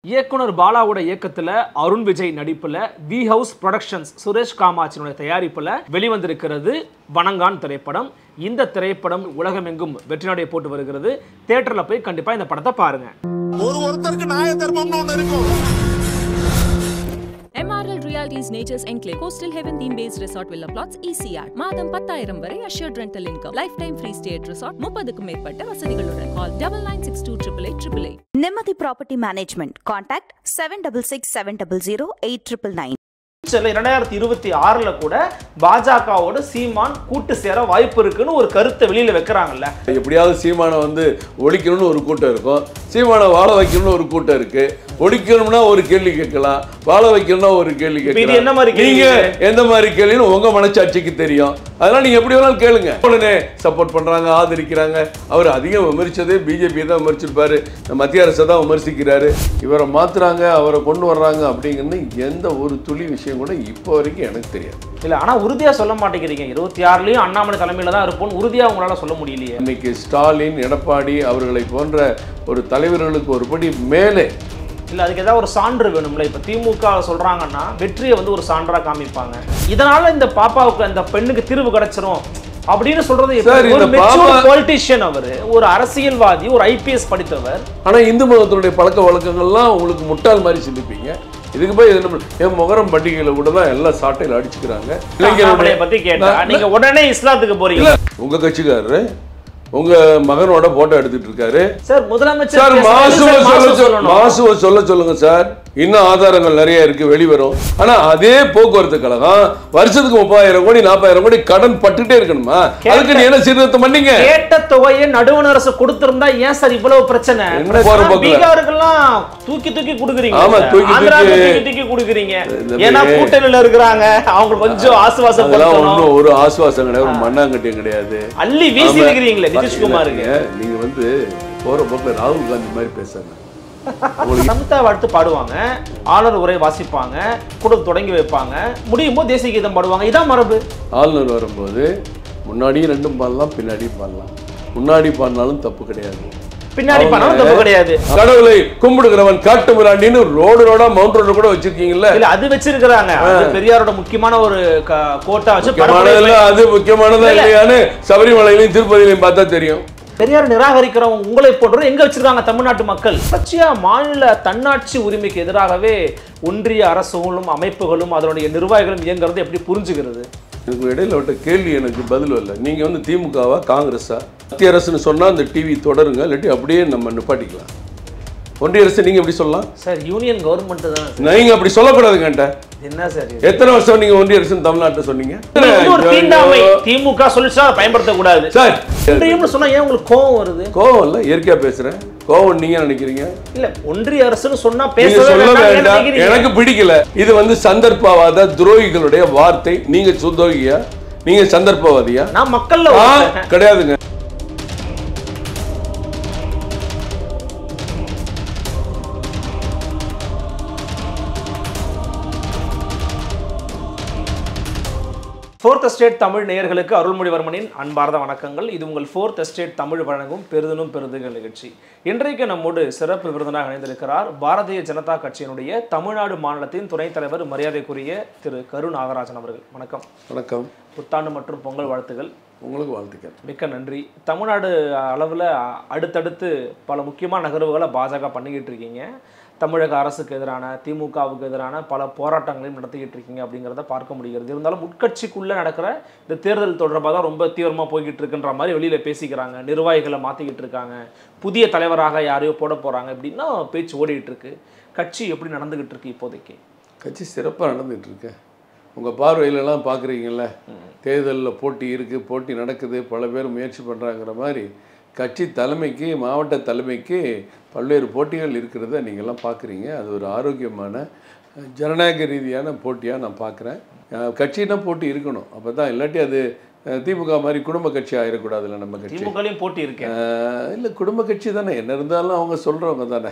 இயக்குனர் பாலாவோட இயக்கத்துல அருண் விஜய் நடிப்புல வி ஹவுஸ் புரொடக்ஷன்ஸ் சுரேஷ் காமாட்சியோட தயாரிப்புல வெளிவந்திருக்கிறது வணங்கான் திரைப்படம். இந்த திரைப்படம் உலகமெங்கும் வெற்றி நடை போட்டு வருகிறது. தியேட்டர்ல போய் கண்டிப்பா இந்த படத்தை பாருங்க. ஒருத்தருக்கு நியாய தர்மம்னு ஒன்னு இருக்கும். MRL Realty's Nature's Enclave Coastal Heaven theme-based resort villa plots ECR மாதம் 10,000 வரை assured rental income lifetime free stay at resort 30க்கும் மேற்பட்ட வசதிகளுடன் call 9962888888. Nimati Property Management contact 7667008999. 2026ல கூட பாஜகவோட சீமான் கூட்டு சேர வாய்ப்பு இருக்குன்னு ஒரு கருத்தை வெளியில வைக்கிறாங்கல்ல. எப்படியாவது சீமானை வந்து ஒழிக்கணும்னு ஒரு கூட்டம் இருக்கும், சீமானை வாழ வைக்கணும்னு ஒரு கூட்டம் இருக்கு. ஒழிக்கணும்னா ஒரு கேள்வி கேட்கலாம், வாழ வைக்கணும்னா ஒரு கேள்வி கேட்கலாம். என்ன மாதிரி நீங்க எந்த மாதிரி கேள்வின்னு உங்க மனசாட்சிக்கு தெரியும். அதனால நீங்க எப்படி வேணாலும் கேளுங்க. உடனே சப்போர்ட் பண்றாங்க, ஆதரிக்கிறாங்க. அவர் அதிகம் விமர்சிச்சதே பிஜேபி தான் விமர்சிப்பாரு, மத்திய அரசை தான் விமர்சிக்கிறாரு. இவரை மாத்துறாங்க, அவரை கொண்டு வர்றாங்க அப்படிங்கிறது எந்த ஒரு துளி விஷயம் கூட இப்போ வரைக்கும் எனக்கு தெரியாது. இல்ல, ஆனா உறுதியா சொல்ல மாட்டேங்கிறீங்க. 26லயும் அண்ணாமலை தலைமையில தான் இருப்போம், உறுதியா உங்களால சொல்ல முடியலையே. இன்னைக்கு ஸ்டாலின், எடப்பாடி அவர்களை போன்ற ஒரு தலைவர்களுக்கு ஒருபடி மேலே இல்ல, அதுக்கு ஏதாவது ஒரு சான்று வேணும்ல. இப்ப திமுக சொல்றாங்கன்னா வெற்றியை வந்து ஒரு சான்றா காமிப்பாங்க. இதனால இந்த பாப்பாவுக்கு அந்த பெண்ணுக்கு தீர்வு கிடைச்சிரும் அப்படின்னு சொல்றது ஒரு மெச்சூர் பொலிட்டிஷியன், அவரு ஒரு அரசியல்வாதி, ஒரு IPS படித்தவர். ஆனா இந்து மதத்தினுடைய பழக்க வழக்கங்கள்லாம் உங்களுக்கு முட்டாள் மாதிரி சிந்திப்பீங்க. இதுக்கு போய் என் முகரம் பண்டிகையில கூட தான் எல்லாம் சாட்டையில் அடிச்சுக்கிறாங்க. இளைஞர்களை பத்தி கேட்டா நீங்க உடனே இஸ்லாத்துக்கு போறீங்க. உங்க கட்சிக்காரரு உங்க மகனோட போட்டோ எடுத்துட்டு இருக்காரு சார். முதலமைச்சர் சார் மாசுவ சொல்ல சொல்லுங்க சார். இன்னும் ஆதாரங்கள் நிறைய இருக்கு, வெளிவரும். ஆனா அதே போக்குவரத்து கழகம் வருஷத்துக்கு 30,000 கோடி 40,000 கோடி கடன் பட்டுட்டே இருக்கணுமா? அதுக்கு நீ என்ன சீர்திருத்தம் பண்ணீங்க? கேட்ட தொகையை நடுவண் அரசு கொடுத்திருந்தா ஏன் சார் இவ்வளவு பிரச்சனை? பீகாருக்கெல்லாம் தூக்கி தூக்கி கொடுக்குறீங்க. ஆமா, தூக்கி தூக்கி கொடுக்குறீங்க. ஏன்னா கூட்டணியில இருக்கிறாங்க, அவங்க கொஞ்சம் ஆசுவாசம். ஒன்னும் ஒரு ஆசுவாசம் கிடையாது, ஒரு மண்ணாங்கட்டியும் கிடையாது. அள்ளி வீசி இருக்கிறீங்களே நிதிஷ்குமாருக்கு. நீங்க வந்து போற போக்குல ராகுல் காந்தி மாதிரி பேசுறாங்க. சமிதா வாழ்த்து பாடுவாங்க, ஆளுநர் உரை வாசிப்பாங்க, கூட தொடங்கி வைப்பாங்க, முடியும் போது தேசிய கீதம் பாடுவாங்க. இதான் மரபு. ஆளுநர் வரும்போது முன்னாடியும் ரெண்டும் பாடலாம், பின்னாடியும் பாடலாம். முன்னாடி பாடினாலும் தப்பு கிடையாது, பின்னாடி பாடினாலும் தப்பு கிடையாது. கடவுளை கும்பிடுகிறவன் காட்டு மிராண்டின்னு ரோடு ரோடா மவுண்ட் ரோடு கூட வச்சிருக்கீங்கல்ல. இல்ல, அது வச்சிருக்காங்க. பெரியாரோட முக்கியமான ஒரு கோட்டா வச்சு அது முக்கியமானதா இல்லையான்னு சபரிமலையிலையும் திருப்பதியிலையும் பார்த்தா தெரியும். பெரியார் நிராகரிக்கிறவங்க உங்களை போன்ற எங்க வச்சிருக்காங்க தமிழ்நாட்டு மக்கள். கட்சியா மாநில தன்னாட்சி உரிமைக்கு எதிராகவே ஒன்றிய அரசுகளும் அமைப்புகளும் அதனுடைய நிர்வாகிகளும் இயங்குறது எப்படி புரிஞ்சுக்கிறது? எனக்கு இடையில விட்ட கேள்வி எனக்கு பதில் இல்லை. நீங்க வந்து திமுகவா காங்கிரஸா? மத்திய அரசுன்னு சொன்னா அந்த டிவி தொடருங்க, இல்லாட்டி அப்படியே நம்ம நிப்பாட்டிக்கலாம். ஒன்றிய அரசு நீங்க எப்படி சொல்லலாம் சார்? யூனியன் கவர்மெண்ட் தான். நீங்க அப்படி சொல்லக்கூடாதுங்க. என்ன சார், எத்தனை வருஷம் நீங்க ஒன்றிய அரசு தமிழ்நாட்டை சொன்னீங்க? திமுக சொல்லிச்சா பயன்படுத்த கூடாது சார் சொன்னா ஏன் உங்களுக்கு கோவம் வருது? கோவம் இல்ல, இயற்கையா பேசுறேன். கோவம் நீங்க நினைக்கிறீங்க. இல்ல, ஒன்றிய அரசுன்னு சொன்னா சொல்ல வேண்டாம், எனக்கு பிடிக்கல. இது வந்து சந்தர்ப்பவாத துரோகிகளுடைய வார்த்தை. நீங்க துரோகியா? நீங்க சந்தர்ப்பவாதியா? நான் மக்கள்ல கிடையாதுங்க. ஃபோர்த் எஸ்டேட் தமிழ் நேயர்களுக்கு அருள்மொழிவர்மனின் அன்பார்ந்த வணக்கங்கள். இது உங்கள் ஃபோர்த் எஸ்டேட் தமிழ் வழங்கும் பெரிதும் பெரிதுகள் நிகழ்ச்சி. இன்றைக்கு நம்மோடு சிறப்பு விருந்தினராக இணைந்திருக்கிறார் பாரதிய ஜனதா கட்சியினுடைய தமிழ்நாடு மாநிலத்தின் துணைத் தலைவர் மரியாதைக்குரிய திரு கரு நாகராஜன் அவர்கள். வணக்கம். வணக்கம். புத்தாண்டு மற்றும் பொங்கல் வாழ்த்துக்கள். உங்களுக்கு வாழ்த்துக்கள். மிக்க நன்றி. தமிழ்நாடு அளவில் அடுத்தடுத்து பல முக்கியமான நகர்வுகளை பாஜக பண்ணிக்கிட்டு இருக்கீங்க. தமிழக அரசுக்கு எதிரான, திமுகவுக்கு எதிரான பல போராட்டங்களையும் நடத்திக்கிட்டு இருக்கீங்க அப்படிங்கிறத பார்க்க முடிகிறது. இருந்தாலும் உட்கட்சிக்குள்ளே நடக்கிற இந்த தேர்தல் தொடர்பாக தான் ரொம்ப தீவிரமாக போய்கிட்டு இருக்குன்ற மாதிரி வெளியில் பேசிக்கிறாங்க. நிர்வாகிகளை மாற்றிக்கிட்டு இருக்காங்க, புதிய தலைவராக யாரையோ போட போகிறாங்க அப்படின்னா பேச்சு ஓடிட்டு இருக்கு. கட்சி எப்படி நடந்துகிட்டு இருக்கு இப்போதைக்கு? கட்சி சிறப்பாக நடந்துகிட்டு இருக்கு. உங்கள் பார்வையிலலாம் பார்க்குறீங்கல்ல, தேர்தலில் போட்டி இருக்குது, போட்டி நடக்குது, பல பேர் முயற்சி பண்ணுறாங்கிற மாதிரி கட்சி தலைமைக்கு, மாவட்ட தலைமைக்கு பல்வேறு போட்டிகள் இருக்கிறத நீங்கள்லாம் பார்க்குறீங்க. அது ஒரு ஆரோக்கியமான ஜனநாயக ரீதியான போட்டியாக நான் பார்க்குறேன். கட்சினா போட்டி இருக்கணும், அப்போ தான். இல்லாட்டி அது திமுக மாதிரி குடும்ப கட்சி ஆயிடக்கூடாதுல்ல. நம்ம கட்சி திமுகலையும் போட்டி இருக்கு இல்லை, குடும்ப கட்சி தானே. என்ன இருந்தாலும் அவங்க சொல்கிறவங்க தானே.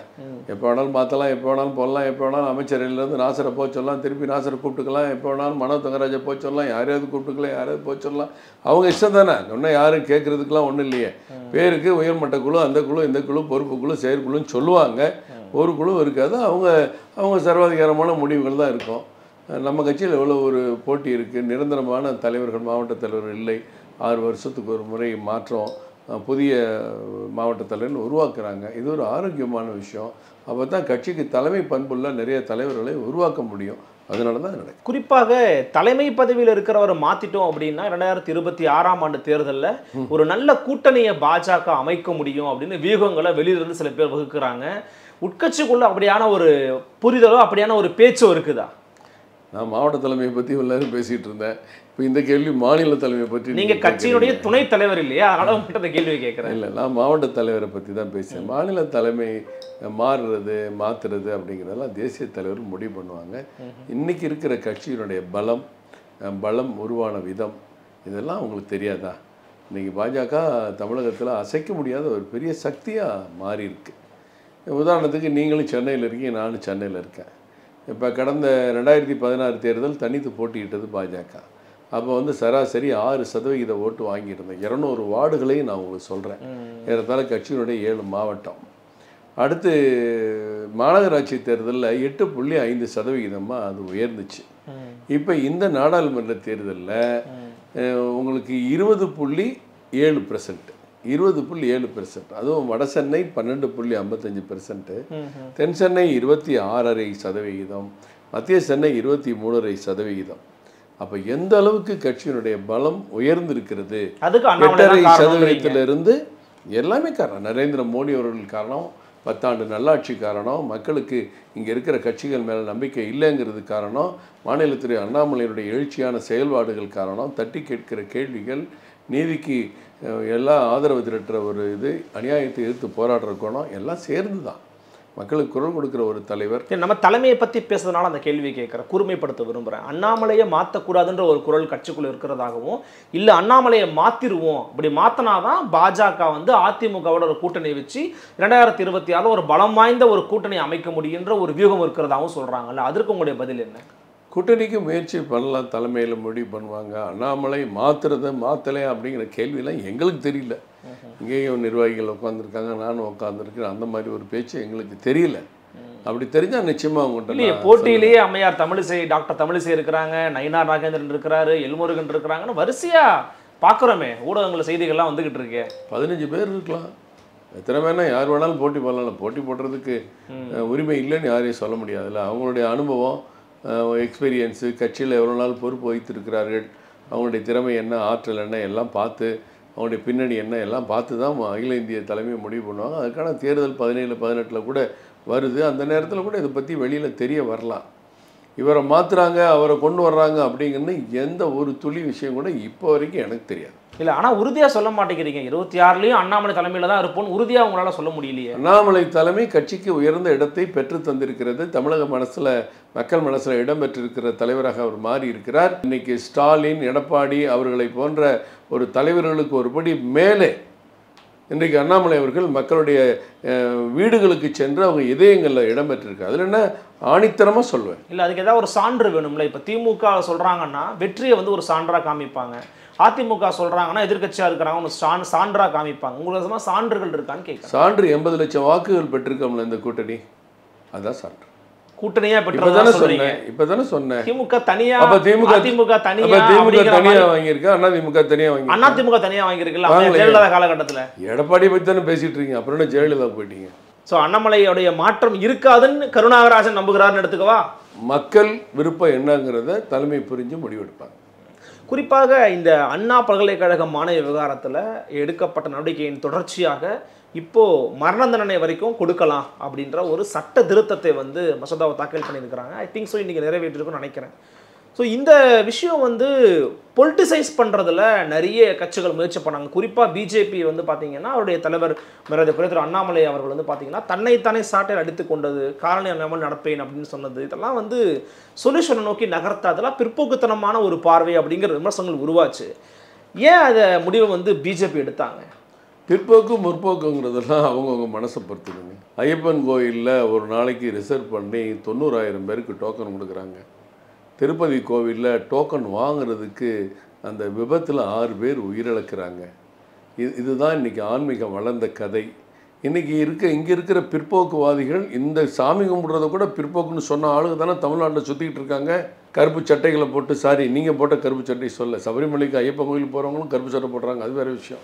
எப்போ வேணாலும் மாற்றலாம், எப்போ வேணாலும் போடலாம், எப்போ வேணாலும் அமைச்சரிலேருந்து நாசரை போக சொல்லலாம், திருப்பி நாசரை கூப்பிட்டுக்கலாம், எப்போ வேணாலும் மனோ தங்கராஜை போக சொல்லலாம், யாரையாவது கூப்பிட்டுக்கலாம், யாராவது போக சொல்லலாம். அவங்க இஷ்டம் தானே. ஒன்றும் யாரும் கேட்குறதுக்கெலாம் ஒன்றும் இல்லையே. பேருக்கு உயர்மட்ட குழு, அந்த குழு, இந்த குழு, பொறுப்பு குழு, செயற்குழுன்னு சொல்லுவாங்க. ஒரு குழு இருக்காது. அவங்க சர்வாதிகாரமான முடிவுகள் தான் இருக்கும். நம்ம கட்சியில் எவ்வளோ ஒரு போட்டி இருக்குது, நிரந்தரமான தலைவர்கள் மாவட்ட தலைவர்கள் இல்லை. 6 வருஷத்துக்கு ஒரு முறை மாற்றம், புதிய மாவட்ட தலைவர்கள் உருவாக்குறாங்க. இது ஒரு ஆரோக்கியமான விஷயம். அப்போ தான் கட்சிக்கு தலைமை பண்புள்ள நிறைய தலைவர்களை உருவாக்க முடியும். அதனால தான் நடக்கும். குறிப்பாக தலைமை பதவியில் இருக்கிறவரை மாத்திட்டோம் அப்படின்னா 2026ஆம் ஆண்டு தேர்தலில் ஒரு நல்ல கூட்டணியை பாஜக அமைக்க முடியும் அப்படின்னு வியூகங்களை வெளியிலிருந்து சில பேர் வகுக்கிறாங்க. உட்கட்சிக்குள்ள அப்படியான ஒரு புரிதலோ அப்படியான ஒரு பேச்சோ இருக்குதா? நான் மாவட்ட தலைமையை பற்றி எல்லாரும் பேசிகிட்டு இருந்தேன். இப்போ இந்த கேள்வி மாநில தலைமையை பற்றி நீங்கள் கட்சியினுடைய துணைத் தலைவர் இல்லையா, அதனால உங்கள்கிட்ட இந்த கேள்வி கேட்குறேன். இல்லை, நான் மாவட்ட தலைவரை பற்றி தான் பேசுகிறேன். மாநில தலைமை மாற்றுறது அப்படிங்கிறதெல்லாம் தேசிய தலைவர் முடிவு பண்ணுவாங்க. இன்றைக்கி இருக்கிற கட்சியினுடைய பலம் உருவான விதம் இதெல்லாம் உங்களுக்கு தெரியாதா? இன்றைக்கி பாஜக தமிழகத்தில் அசைக்க முடியாத ஒரு பெரிய சக்தியாக மாறி இருக்கு. உதாரணத்துக்கு நீங்களும் சென்னையில் இருக்கீங்க, நானும் சென்னையில் இருக்கேன். இப்போ கடந்த 2016 தேர்தல் தனித்து போட்டியிட்டது பாஜக. அப்போ சராசரி 6% ஓட்டு வாங்கியிருந்தேன். 200 வார்டுகளையும் நான் உங்களுக்கு சொல்கிறேன். ஏறத்தாழ கட்சியினுடைய 7 மாவட்டம். அடுத்து மாநகராட்சி தேர்தலில் 8.5% அது உயர்ந்துச்சு. இப்போ இந்த நாடாளுமன்ற தேர்தலில் உங்களுக்கு 20.7%, 20.7%. அதுவும் வட சென்னை 12.55%, தென் சென்னை 26.5%, மத்திய சென்னை 23.5%. அப்போ எந்த அளவுக்கு கட்சியினுடைய பலம் உயர்ந்திருக்கிறது. 8.5%-இருந்து எல்லாமே காரணம். நரேந்திர மோடி அவர்கள் காரணம், 10 ஆண்டு நல்லாட்சி காரணம், மக்களுக்கு இங்கே இருக்கிற கட்சிகள் மேலே நம்பிக்கை இல்லைங்கிறது காரணம், மாநிலத்துறை அண்ணாமலையினுடைய எழுச்சியான செயல்பாடுகள் காரணம், தட்டி கேட்கிற கேள்விகள், நீதிக்கு எல்லாம் ஆதரவு திரட்டுற ஒரு இது, அநியாயத்தை எதிர்த்து போராடுற கோணம் எல்லாம் சேர்ந்து தான் மக்களுக்கு குரல் கொடுக்குற ஒரு தலைவர். நம்ம தலைமையை பற்றி பேசுறதுனால அந்த கேள்வி கேட்குறேன், கூர்மைப்படுத்த விரும்புகிறேன். அண்ணாமலையை மாற்றக்கூடாதுன்ற ஒரு குரல் கட்சிக்குள்ள இருக்கிறதாகவும், இல்லை அண்ணாமலையை மாற்றிடுவோம், அப்படி மாற்றினாதான் பாஜக அதிமுகவோட ஒரு கூட்டணி வச்சு 2026 ஒரு பலம் வாய்ந்த ஒரு கூட்டணி அமைக்க முடியுன்ற ஒரு வியூகம் இருக்கிறதாகவும் சொல்கிறாங்கல்ல, அதற்கு உங்களுடைய பதில் என்ன? கூட்டணிக்கு முயற்சி பண்ணலாம், தலைமையில் முடிவு பண்ணுவாங்க. அண்ணாமலை மாற்றலை அப்படிங்கிற கேள்வியெல்லாம் எங்களுக்கு தெரியல. இங்கேயும் நிர்வாகிகள் உட்காந்துருக்காங்க, நானும் உட்காந்துருக்கேன். அந்த மாதிரி ஒரு பேச்சு எங்களுக்கு தெரியல. அப்படி தெரிஞ்சால் நிச்சயமாக அவங்கள்ட்ட போட்டியிலேயே அம்மையார் தமிழிசை, டாக்டர் தமிழிசை இருக்கிறாங்க, நயினார் நாகேந்திரன் இருக்கிறாரு, எல்முருகன் இருக்கிறாங்கன்னு வரிசையாக பார்க்குறோமே ஊடகங்கள் செய்திகள்லாம் வந்துக்கிட்டு இருக்கு. 15 பேர் இருக்கலாம். எத்தனை பேர்னா யார் வேணாலும் போட்டி போடலாம். போட்டி போடுறதுக்கு உரிமை இல்லைன்னு யாரையும் சொல்ல முடியாதுல்ல. அவங்களுடைய அனுபவம், எக்ஸ்பீரியன்ஸு, கட்சியில் எவ்வளோ நாள் பொறுப்பு வைத்திருக்கிறார்கள், அவங்களுடைய திறமை என்ன, ஆற்றல் என்ன எல்லாம் பார்த்து, அவங்களுடைய பின்னணி என்ன எல்லாம் பார்த்து தான் அகில இந்திய தலைமையை முடிவு பண்ணுவாங்க. அதுக்கான தேர்தல் 17, 18 கூட வருது. அந்த நேரத்தில் கூட இதை பற்றி வெளியில் தெரிய வரலாம். இவரை மாற்றுறாங்க, அவரை கொண்டு வர்றாங்க அப்படிங்கிறது எந்த ஒரு துளி விஷயம் கூட இப்போ வரைக்கும் எனக்கு தெரியாது. இல்லை, ஆனால் உறுதியாக சொல்ல மாட்டேங்கிறீங்க. 26லையும் அண்ணாமலை தலைமையில் தான் இருப்போம்னு உறுதியாக உங்களால் சொல்ல முடியலையே. அண்ணாமலை தலைமை கட்சிக்கு உயர்ந்த இடத்தை பெற்று தந்திருக்கிறது. தமிழக மக்கள் மனசில் இடம்பெற்றிருக்கிற தலைவராக அவர் மாறி இருக்கிறார். இன்னைக்கு ஸ்டாலின், எடப்பாடி அவர்களை போன்ற ஒரு தலைவர்களுக்கு ஒருபடி மேலே இன்றைக்கு அண்ணாமலை அவர்கள் மக்களுடைய வீடுகளுக்கு சென்று அவங்க இதயங்களில் இடம்பெற்றிருக்கு. அதில் என்ன ஆணித்தரமாக சொல்லுவேன். இல்லை, அதுக்கு ஏதாவது ஒரு சான்று வேணும்ல. இப்போ திமுக சொல்கிறாங்கன்னா வெற்றியை ஒரு சான்றாக காமிப்பாங்க, அதிமுக சொல்கிறாங்கன்னா எதிர்கட்சியாக இருக்கிறாங்க ஒன்று சான்றாக காமிப்பாங்க. உங்களுக்கு சான்றுகள் இருக்கான்னு கேட்க. சான்று 80 லட்சம் வாக்குகள் பெற்றிருக்கோம்ல இந்த கூட்டணி, அதுதான் சான்று. கூட்டணியா பெற்றதானே சொன்னேன். இப்பதானே சொன்னேன். திமுக தனியா, அதிமுக தனியா வாங்கியிருக்கா, அதிமுக தனியா வாங்கி, அதிமுக தனியா வாங்கியிருக்குல்ல ஜெயலலிதா காலகட்டத்தில். எடப்பாடி பற்றி தானே பேசிட்டு இருக்கீங்க, அப்புறம் என்ன ஜெயலலிதா போயிட்டீங்க. ஸோ அண்ணாமலையோடைய மாற்றம் இருக்காதுன்னு கருணாகராஜன் நம்புகிறாருன்னு எடுத்துக்கவா. மக்கள் விருப்பம் என்னங்கிறத தலைமை புரிஞ்சு முடிவெடுப்பாங்க. குறிப்பாக இந்த அண்ணா பல்கலைக்கழக மாணவி விவகாரத்தில் எடுக்கப்பட்ட நடவடிக்கையின் தொடர்ச்சியாக இப்போது மரண தண்டனை வரைக்கும் கொடுக்கலாம் அப்படின்ற ஒரு சட்ட திருத்தத்தை மசோதாவை தாக்கல் பண்ணியிருக்கிறாங்க. ஐ திங்க் ஸோ இன்றைக்கி நிறைவேற்றிருக்குன்னு நினைக்கிறேன். ஸோ இந்த விஷயம் பொலிட்டிசைஸ் பண்ணுறதுல நிறைய கட்சிகள் முயற்சி பண்ணாங்க. குறிப்பாக பிஜேபி பார்த்தீங்கன்னா அவருடைய தலைவர் திரு அண்ணாமலை அவர்கள் பார்த்தீங்கன்னா தன்னைத்தானே சாட்டையில் அடித்து கொண்டது, காலனி அண்ணாமல் நடப்பேன் அப்படின்னு சொன்னது, இதெல்லாம் சொல்யூஷனை நோக்கி நகர்த்தாதெல்லாம் பிற்போக்குத்தனமான ஒரு பார்வை அப்படிங்கிற விமர்சனங்கள் உருவாச்சு. ஏன் அதை முடிவை பிஜேபி எடுத்தாங்க? பிற்போக்கு முற்போக்குங்கிறதெல்லாம் அவங்கவுங்க மனசை பொறுத்துக்குங்க. ஐயப்பன் கோயிலில் ஒரு நாளைக்கு ரிசர்வ் பண்ணி 90,000 பேருக்கு டோக்கன் கொடுக்குறாங்க. திருப்பதி கோவிலில் டோக்கன் வாங்கிறதுக்கு அந்த விபத்தில் 6 பேர் உயிரிழக்கிறாங்க. இதுதான் இன்றைக்கி ஆன்மீகம் வளர்ந்த கதை. இன்றைக்கி இங்கே இருக்கிற பிற்போக்குவாதிகள் இந்த சாமி கும்பிட்றத கூட பிற்போக்குன்னு சொன்ன ஆளுங்க தானே தமிழ்நாட்டில் சுற்றிக்கிட்டு இருக்காங்க. கருப்பு சட்டைகளை போட்டு, சாரி நீங்கள் போட்ட கருப்பு சட்டை சொல்ல, சபரிமலைக்கு ஐயப்பன் கோயிலுக்கு போகிறவங்களும் கருப்பு சட்டை போடுறாங்க, அது வேறு விஷயம்.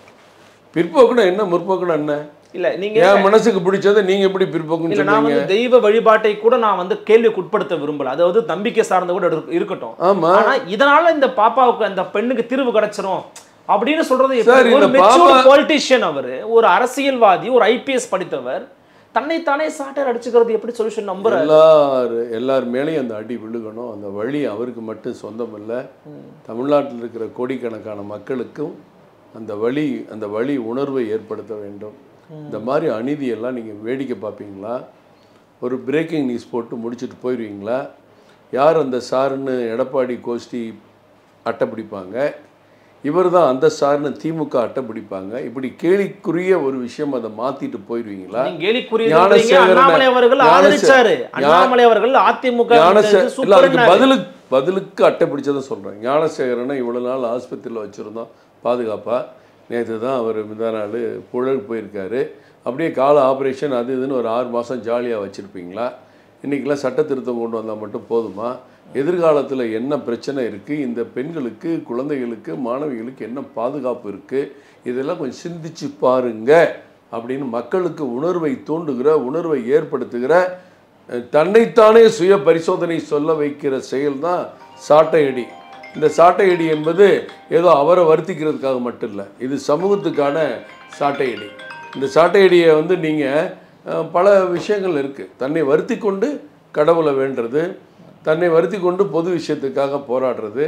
பிற்போக்குன்னா என்ன, முற்போக்குன்னா என்ன? இல்ல நீங்க என் மனசுக்கு பிடிச்சதை நீங்க எப்படி பிற்போக்குன்னு நான் சொல்றீங்க? வந்து தெய்வ வழிபாட்டை கூட நான் வந்து கேள்விக்கு உட்படுத்த விரும்பல. அதாவது நம்பிக்கை சார்ந்த கூட இருக்கட்டும். ஆமா. ஆனா இதனால இந்த பாப்பாவுக்கு அந்த பெண்ணுக்கு தீர்வு கிடைச்சிரும் அப்படின்னு சொல்றது சார், ஒரு இந்த மெச்சூர்ட் பொலிட்டிஷியன், அவரு ஒரு அரசியல்வாதி, ஒரு ஐபிஎஸ் படித்தவர், தன்னைத்தானே சாட்டர் அடிச்சுக்கிறது எப்படி சொல்யூஷன் நம்புற? எல்லார் மேலேயும் அந்த அடி விழுகணும். அந்த வழி அவருக்கு மட்டும் சொந்தம் இல்லை, தமிழ்நாட்டில் இருக்கிற கோடிக்கணக்கான மக்களுக்கும் அந்த வழி உணர்வை ஏற்படுத்த வேண்டும். இந்த மாதிரி அநீதியெல்லாம் நீங்கள் வேடிக்கை பார்ப்பீங்களா? ஒரு பிரேக்கிங் நியூஸ் போட்டு முடிச்சுட்டு போயிடுவீங்களா? யார் அந்த சாருன்னு எடப்பாடி கோஷ்டி அட்டை பிடிப்பாங்க, இவர் தான் அந்த சார்னு திமுக அட்டை பிடிப்பாங்க. இப்படி கேலிக்குரிய ஒரு விஷயம் அதை மாத்திட்டு போயிடுவீங்களா? பதிலுக்கு அட்டை பிடிச்சதை சொல்றேன். ஞானசேகரனை இவ்வளவு நாள் ஆஸ்பத்திரியில் வச்சிருந்தோம் பாதுகாப்பா. நேற்று தான் அவர் முந்தா நாள் புழல் போயிருக்காரு. அப்படியே கால ஆப்ரேஷன் அது இதுன்னு ஒரு 6 மாதம் ஜாலியாக வச்சுருப்பீங்களா? இன்றைக்கெல்லாம் சட்ட திருத்தம் கொண்டு வந்தால் மட்டும் போதுமா? எதிர்காலத்தில் என்ன பிரச்சனை இருக்குது, இந்த பெண்களுக்கு, குழந்தைகளுக்கு, மாணவிகளுக்கு என்ன பாதுகாப்பு இருக்குது, இதெல்லாம் கொஞ்சம் சிந்திச்சு பாருங்க அப்படின்னு மக்களுக்கு உணர்வை தூண்டுகிற, உணர்வை ஏற்படுத்துகிற, தன்னைத்தானே சுய பரிசோதனை சொல்ல வைக்கிற செயல் தான் சாட்டையடி. இந்த சாட்டையடி என்பது ஏதோ அவரை வருத்திக்கிறதுக்காக மட்டும் இல்லை, இது சமூகத்துக்கான சாட்டையடி. இந்த சாட்டையடியை வந்து நீங்கள் பல விஷயங்கள் இருக்குது. தன்னை வருத்தி கொண்டு கடவுளை வேண்டுறது, தன்னை வருத்தி கொண்டு பொது விஷயத்துக்காக போராடுறது,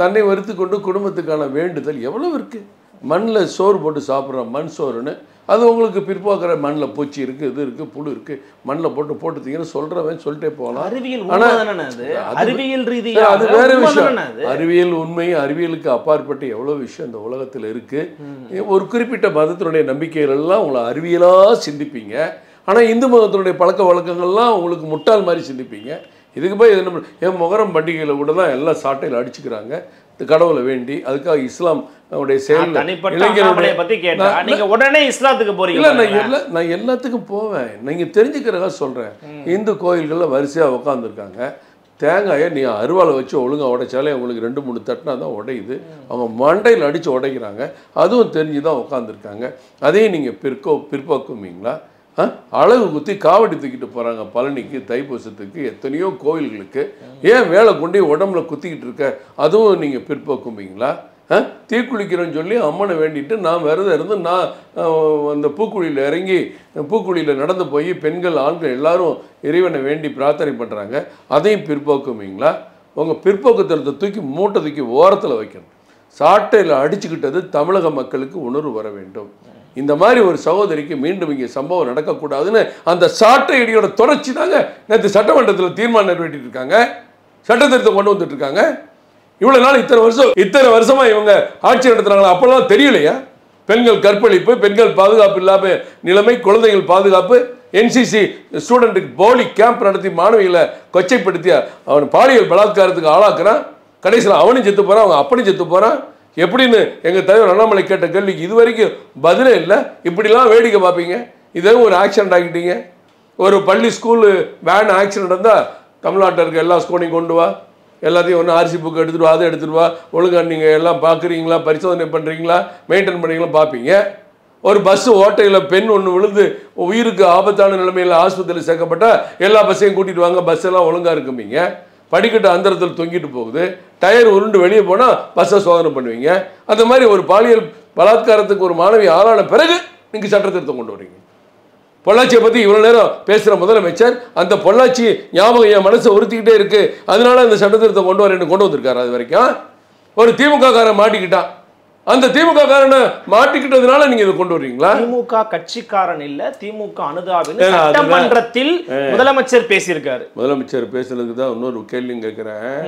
தன்னை வருத்தி கொண்டு குடும்பத்துக்கான வேண்டுதல் எவ்வளோ இருக்குது. மண்ணில் சோறு போட்டு சாப்பிட்றோம், மண் சோறுன்னு, அது உங்களுக்கு பிற்போக்கிற மண்ணில் பூச்சி இருக்குது, இது இருக்குது, புழு இருக்குது, மண்ணில் போட்டுத்தீங்கன்னு சொல்கிறவன் சொல்லிட்டே போகலாம். அது வேற விஷயம். அறிவியல் உண்மை, அறிவியலுக்கு அப்பாற்பட்டு எவ்வளோ விஷயம் இந்த உலகத்தில் இருக்குது. ஒரு குறிப்பிட்ட மதத்தினுடைய நம்பிக்கைகள் எல்லாம் உங்களை அறிவியலாக சிந்திப்பீங்க. ஆனால் இந்து மதத்தினுடைய பழக்க வழக்கங்கள்லாம் உங்களுக்கு முட்டாள் மாதிரி சிந்திப்பீங்க. இதுக்கு போய் என்ன என் முகரம் பண்டிகையில் கூட தான் எல்லாம் சாட்டையில் அடிச்சுக்கிறாங்க கடவுளை வேண்டி. அதுக்காக இஸ்லாம் செயல் உடனே இஸ்லாத்துக்கு போறீங்க? நான் எல்லாத்துக்கும் போவேன். நீங்கள் தெரிஞ்சுக்கிறதா சொல்கிறேன். இந்து கோயில்களில் வரிசையாக உட்காந்துருக்காங்க. தேங்காயை நீ அருவாளை வச்சு ஒழுங்காக உடைச்சாலே உங்களுக்கு 2-3 தட்டினா தான் உடையுது. அவங்க மண்டையில் அடித்து உடைக்கிறாங்க. அதுவும் தெரிஞ்சு தான் உட்காந்துருக்காங்க. அதையும் நீங்கள் பிற்போக்குவீங்களா? அழகு குத்தி காவடி தூக்கிட்டு போகிறாங்க பழனிக்கு, தைப்பூசத்துக்கு, எத்தனையோ கோயில்களுக்கு. ஏன் வேலை கொண்டு உடம்புல குத்திக்கிட்டு இருக்க? அதுவும் நீங்கள் பிற்போக்குவீங்களா? தீக்குளிக்கிறோன்னு சொல்லி அம்மனை வேண்டிட்டு நான் விரதம் இருந்து நான் அந்த பூக்குழியில் இறங்கி பூக்குழியில் நடந்து போய் பெண்கள், ஆண்கள் எல்லாரும் இறைவனை வேண்டி பிரார்த்தனை பண்ணுறாங்க. அதையும் பிற்போக்குவீங்களா? உங்கள் பிற்போக்குத்தனத்தை மூட்டை தூக்கி ஓரத்தில் வைக்கணும். சாட்டையில் அடிச்சுக்கிட்டது தமிழக மக்களுக்கு உணர்வு வர வேண்டும். இந்த மாதிரி ஒரு சகோதரிக்கு மீண்டும் இங்கே சம்பவம் நடக்கக்கூடாதுன்னு அந்த சாட்டை அடியோட தொடர்ச்சி தாங்க நேற்று சட்டமன்றத்தில் தீர்மானம் நிறைவேற்றிட்டு இருக்காங்க. சட்ட திருத்தம் கொண்டு வந்துட்டு இருக்காங்க. இவ்வளோ நாள் இத்தனை வருஷமா இவங்க ஆட்சி நடத்துறாங்களா? அப்போல்லாம் தெரியலையா? பெண்கள் கற்பழிப்பு, பெண்கள் பாதுகாப்பு இல்லாம நிலைமை, குழந்தைகள் பாதுகாப்பு, என்சிசி ஸ்டூடெண்ட்டுக்கு போலி கேம்ப் நடத்தி மாணவிகளை கொச்சைப்படுத்தி அவன் பாலியல் பலாத்காரத்துக்கு ஆளாக்குறான். கடைசியில் அவனும் செத்து போகிறான், அவங்க அப்பனும் செத்து போகிறான். எப்படின்னு எங்கள் தலைவர் அண்ணாமலை கேட்ட கேள்விக்கு இது வரைக்கும் பதிலே இல்லை. இப்படிலாம் வேடிக்கை பார்ப்பீங்க. இதே ஒரு ஆக்சிடென்ட் ஆகிட்டீங்க. ஒரு பள்ளி ஸ்கூலு வேன் ஆக்சிடென்ட் இருந்தால் தமிழ்நாட்டில் இருக்க எல்லா ஸ்கூலையும் கொண்டு வா, எல்லாத்தையும் ஒன்று ஆர்சி புக்கு எடுத்துகிட்டு வா, அதை எடுத்துகிட்டு வா, ஒழுங்காக நீங்கள் எல்லாம் பார்க்குறீங்களா, பரிசோதனை பண்ணுறீங்களா, மெயின்டைன் பண்ணுறீங்களா பார்ப்பீங்க. ஒரு பஸ்ஸு ஓட்டையில் பெண் ஒன்று விழுந்து உயிருக்கு ஆபத்தான நிலைமையில் ஆஸ்பத்திரியில் சேர்க்கப்பட்டால் எல்லா பஸ்ஸையும் கூட்டிகிட்டு வாங்க, பஸ் எல்லாம் ஒழுங்காக இருக்கும்பீங்க. படிக்கட்டு அந்தரத்தில் தொங்கிட்டு போகுது, டயர் உருண்டு வெளியே போனால் பஸ்ஸை சோதனை பண்ணுவீங்க. அந்த மாதிரி ஒரு பாலியல் பலாத்காரத்துக்கு ஒரு மாணவி ஆளான பிறகு நீங்கள் சட்ட திருத்தம் கொண்டு வரீங்க. பொள்ளாச்சியை பற்றி இவ்வளோ நேரம் பேசுகிற முதலமைச்சர் அந்த பொள்ளாச்சி ஞாபகம் என் மனசை உறுத்திக்கிட்டே இருக்கு, அதனால அந்த சட்ட திருத்தம் கொண்டு வரேன்னு கொண்டு வந்திருக்காரு. அது வரைக்கும் ஒரு திமுக காரன் மாட்டிக்கிட்டான். அந்த திமுக காரனை மாட்டிக்கிட்டதுனால நீங்க இதை கொண்டு வர்றீங்களா? திமுக கட்சிக்காரன் இல்ல, திமுக அனுதாபின்னு சட்டமன்றத்தில் முதலமைச்சர் பேசியிருக்காரு. முதலமைச்சர் பேசுனதுக்கு தான் இன்னொரு கேள்வியும் கேட்குறேன்.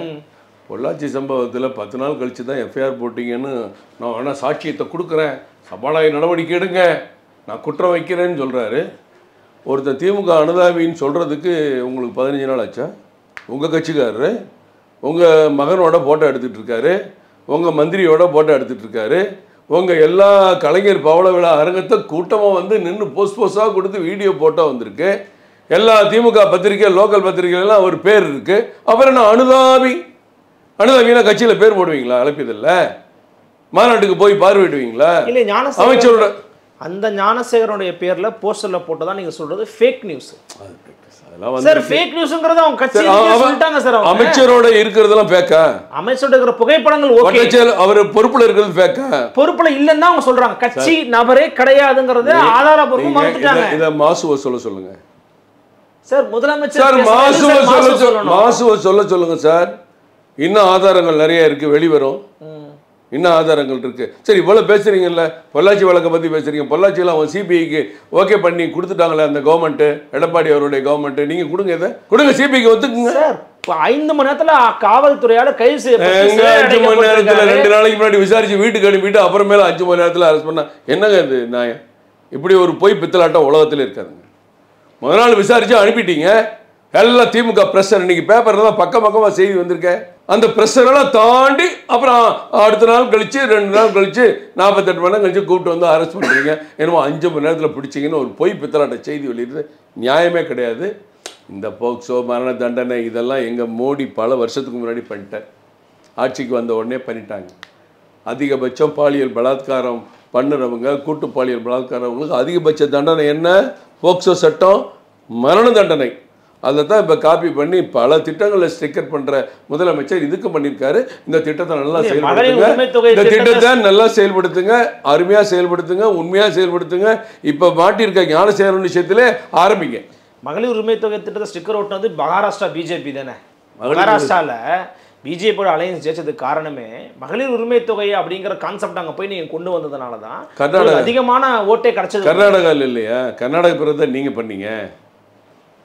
பொள்ளாச்சி சம்பவத்தில் 10 நாள் கழிச்சு தான் எஃப்ஐஆர் போட்டிங்கன்னு நான் வேணால் சாட்சியத்தை கொடுக்குறேன், சபாநாயகர் நடவடிக்கை எடுங்க, நான் குற்றம் வைக்கிறேன்னு சொல்கிறாரு. ஒருத்தர் திமுக அனுதாபின்னு சொல்கிறதுக்கு உங்களுக்கு 15 நாள் ஆச்சா? உங்கள் கட்சிக்காரரு உங்கள் மகனோட ஃபோட்டோ எடுத்துகிட்டு இருக்காரு, உங்கள் மந்திரியோட ஃபோட்டோ எடுத்துகிட்டு இருக்காரு, உங்கள் எல்லா கலைஞர் பவள விழா அரங்கத்தை கூட்டமாக வந்து நின்று போஸ்டாக கொடுத்து வீடியோ போட்டோ வந்திருக்கு. எல்லா திமுக பத்திரிகை லோக்கல் பத்திரிகைலாம் ஒரு பேர் இருக்குது. அப்புறம் என்ன அனுதாபினா கட்சியில் பேர் போடுவீங்களா? அழைப்பதில்ல. மாநாட்டுக்கு போய் பார்வையிடுவீங்களா? இல்லை, அமைச்சரோட அந்த ஞானசேகரனுடைய பேர்ல போஸ்டர்ல போட்டதா நீங்க சொல்றது ஃபேக் நியூஸ். அதெல்லாம் சார் ஃபேக் நியூஸ்ங்கறது அவங்க கட்சியில சொல்லிட்டாங்க சார். அமைச்சரோட இருக்கிறதெல்லாம் ஃபேக்கா? அமைச்சரோட இருக்கிற புகைப்படங்கள் ஓகே, அவர் பொறுப்புல இருக்கிறது ஃபேக்கா? பொறுப்புல இல்லன்னா அவங்க சொல்றாங்க. கட்சி நபரே கிடையாதுங்கறத ஆதாரபூர்வமா மறுத்துட்டாங்க. இத மாசுவ சொல்லுங்க சார். முதலமைச்சர் சார் மாசுவ சொல்லுங்க சார். இன்னும் ஆதாரங்கள் நிறைய இருக்கு, வெளிவரும். இன்னும் ஆதாரங்கள் இருக்கு. சரி, இவ்வளவு பேசுறீங்கல்ல, பொள்ளாச்சி வழக்கை பத்தி பேசுறீங்க. பொள்ளாச்சியில் அவங்க சிபிஐக்கு ஓகே பண்ணி கொடுத்துட்டாங்களே அந்த கவர்மெண்ட், எடப்பாடி அவருடைய கவர்மெண்ட். நீங்க கொடுங்க, இதை கொடுங்க, சிபிஐக்கு ஒத்துக்குங்க சார். 5 மணி நேரத்துல காவல்துறையால கைது செய்யப்பட்டு 5 மணி நேரத்துல 2 நாளைக்கு முன்னாடி விசாரிச்சு வீட்டுக்கு அனுப்பிட்டு அப்புறமேல 5 மணி நேரத்துல அரெஸ்ட் பண்ணா என்னங்க இது நியாயம்? இப்படி ஒரு பொய் பித்தலாட்டம் உலகத்தில் இருக்காதுங்க. முதல் நாள் விசாரிச்சு அனுப்பிட்டீங்க. எல்லாம் திமுக பிரஷர், இன்னைக்கு பேப்பர்ல தான் பக்கமாக செய்தி வந்திருக்கேன். அந்த பிரஷரெல்லாம் தாண்டி அப்புறம் அடுத்த நாள் கழிச்சு 2 நாள் கழிச்சு 48 மணி நேரம் கழிச்சு கூப்பிட்டு வந்து அரெஸ்ட் பண்ணுறீங்க. என்னமோ 5 மணி நேரத்தில் பிடிச்சிங்கன்னு ஒரு பொய் பித்தலாட்ட செய்தி வெளியிடுறது நியாயமே கிடையாது. இந்த போக்சோ, மரண தண்டனை இதெல்லாம் எங்கள் மோடி பல வருஷத்துக்கு முன்னாடி பண்ணிட்டார். ஆட்சிக்கு வந்த உடனே பண்ணிட்டாங்க. அதிகபட்சம் பாலியல் பலாத்காரம் பண்ணுறவங்க, கூட்டு பாலியல் பலாத்காரவங்களுக்கு அதிகபட்ச தண்டனை என்ன? போக்சோ சட்டம், மரண தண்டனை. அதை தான் இப்போ காப்பி பண்ணி பல திட்டங்களை ஸ்டிக்கர் பண்ணுற முதலமைச்சர் இதுக்கு பண்ணியிருக்காரு. இந்த திட்டத்தை நல்லா செயல்படுத்துங்க, இந்த திட்டத்தை நல்லா செயல்படுத்துங்க, அருமையாக செயல்படுத்துங்க, உண்மையாக செயல்படுத்துங்க. இப்போ மாட்டியிருக்க ஞானசேகரன் விஷயத்திலே ஆரம்பிங்க. மகளிர் உரிமை தொகை திட்டத்தை ஸ்டிக்கர் ஓட்டுனது மகாராஷ்டிரா பிஜேபி தானே. மகாராஷ்டிராவில் பிஜேபியோட அலையன்ஸ் ஜெயிச்சதுக்கு காரணமே மகளிர் உரிமை தொகை அப்படிங்கிற கான்செப்ட் அங்கே போய் நீங்கள் கொண்டு வந்ததுனால தான் கர்நாடகா அதிகமான ஓட்டே கிடைச்சது. கர்நாடகாவில் இல்லையா? கர்நாடக பிறகு நீங்கள் பண்ணீங்க.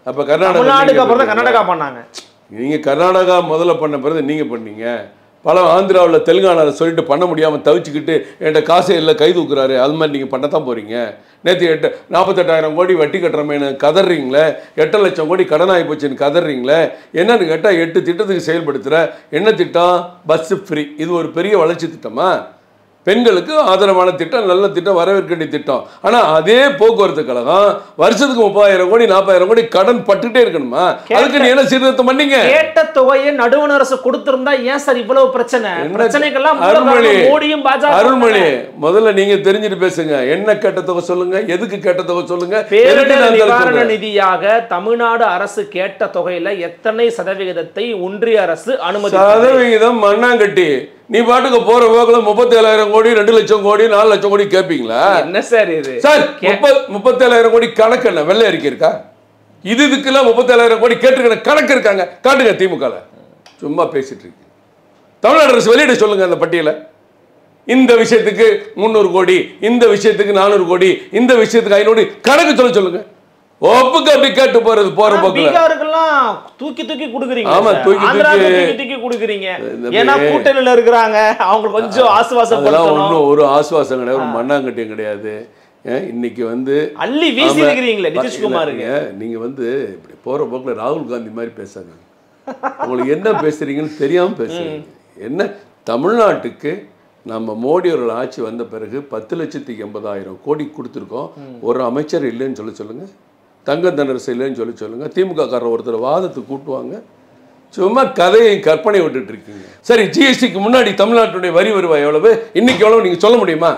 அப்போ தமிழ்நாடுக்கு அப்புறம் தான் கர்நாடகா பண்ணாங்க. நீங்கள் கர்நாடகா முதல்ல பண்ண பிறகு நீங்கள் பண்ணீங்க. பல ஆந்திராவில் தெலுங்கானாவில் சொல்லிட்டு பண்ண முடியாமல் தவிச்சுக்கிட்டு என்கிட்ட காசே இல்லை கை தூக்குறாரு. அது மாதிரி நீங்கள் பண்ணத்தான் போகிறீங்க. நேற்று 48,000 கோடி வட்டி கட்டுறமேனு கதறீங்களே, 8 லட்சம் கோடி கடன் ஆகி போச்சுன்னு கதறீங்களே. என்னன்னு கேட்டால் 8 திட்டத்துக்கு செயல்படுத்துகிற. என்ன திட்டம்? Bus free. இது ஒரு பெரிய வளர்ச்சி திட்டமா? பெண்களுக்கு ஆதரவான திட்டம், நல்ல திட்டம், வரவேற்கக்கூடிய திட்டம். ஆனால் அதே போக்குவரத்து கழகம் வருஷத்துக்கு 30,000 கோடி 40,000 கோடி கடன் பட்டுட்டே இருக்கணுமா? அதுக்கு நீ என்ன சீர்திருத்தம் பண்ணீங்க? கேட்ட தொகையை நடுவண் அரசு கொடுத்திருந்தா ஏன் சார் இவ்வளவு பிரச்சனை? பிரச்சனைக்கெல்லாம் அருள்மொழி முதல்ல நீங்க தெரிஞ்சுட்டு பேசுங்க. என்ன கேட்ட தொகை சொல்லுங்க, எதுக்கு கேட்ட தொகை சொல்லுங்க. பேரிடர் நிவாரண நிதியாக தமிழ்நாடு அரசு கேட்ட தொகையில எத்தனை சதவிகிதத்தை ஒன்றிய அரசு அனுமதி? சதவிகிதம் மண்ணாங்கட்டி. நீ பாட்டுக்கு போற போக்குல 37,000 கோடி 2 லட்சம் கோடி 4 லட்சம் கோடி கேட்பீங்களா? என்ன சார் இது சார்? 37,000 கோடி கணக்கு என்ன வெள்ளை அறிக்கை இருக்கா? இதுக்கெல்லாம் 37,000 கோடி கேட்டுக்கிற கணக்கு இருக்காங்க, காட்டுங்க. திமுக சும்மா பேசிட்டு இருக்கு. தமிழ்நாடு அரசு வெளியிட சொல்லுங்க அந்த பட்டியலை. இந்த விஷயத்துக்கு 300 கோடி, இந்த விஷயத்துக்கு 400 கோடி, இந்த விஷயத்துக்கு 500 கோடி கணக்கு சொல்லுங்க. ஒப்புக்கு அப்படி கேட்டு போறது போற போக்குல பீகாருக்கெல்லாம் தூக்கி தூக்கி குடுக்குறீங்க. ஆமா, தூக்கி குடுக்குறீங்க. ஏன்னா கூட்டணியில இருக்கிறாங்க, அவங்க கொஞ்சம் ஆசுவாசம். அதெல்லாம் ஒன்றும் ஒரு ஆசுவாசம் கிடையாது, ஒரு மண்ணாங்கட்டியும் கிடையாது. இன்னைக்கு அள்ளி வீசி இருக்கிறீங்களே நிதிஷ்குமாருக்கு. நீங்க இப்படி போற போக்குல ராகுல் காந்தி மாதிரி பேசாதீங்க. உங்களுக்கு என்ன பேசுறீங்கன்னு தெரியாம பேசுறீங்க. என்ன தமிழ்நாட்டுக்கு நம்ம மோடி அவர்கள் ஆட்சி வந்த பிறகு 10,80,000 கோடி கொடுத்துருக்கோம். ஒரு அமைச்சர் இல்லைன்னு சொல்லுங்க. தங்க தண்டரசு இல்லைன்னு சொல்லுங்க. திமுக காரர் ஒருத்தர் வாதத்துக்கு கூட்டுவாங்க. சும்மா கதையை கற்பனை விட்டுட்டு இருக்கீங்க. சரி, ஜிஎஸ்டிக்கு முன்னாடி தமிழ்நாட்டுடைய வரி வருவாய் எவ்வளவு, இன்னைக்கு எவ்வளவு நீங்க சொல்ல முடியுமா?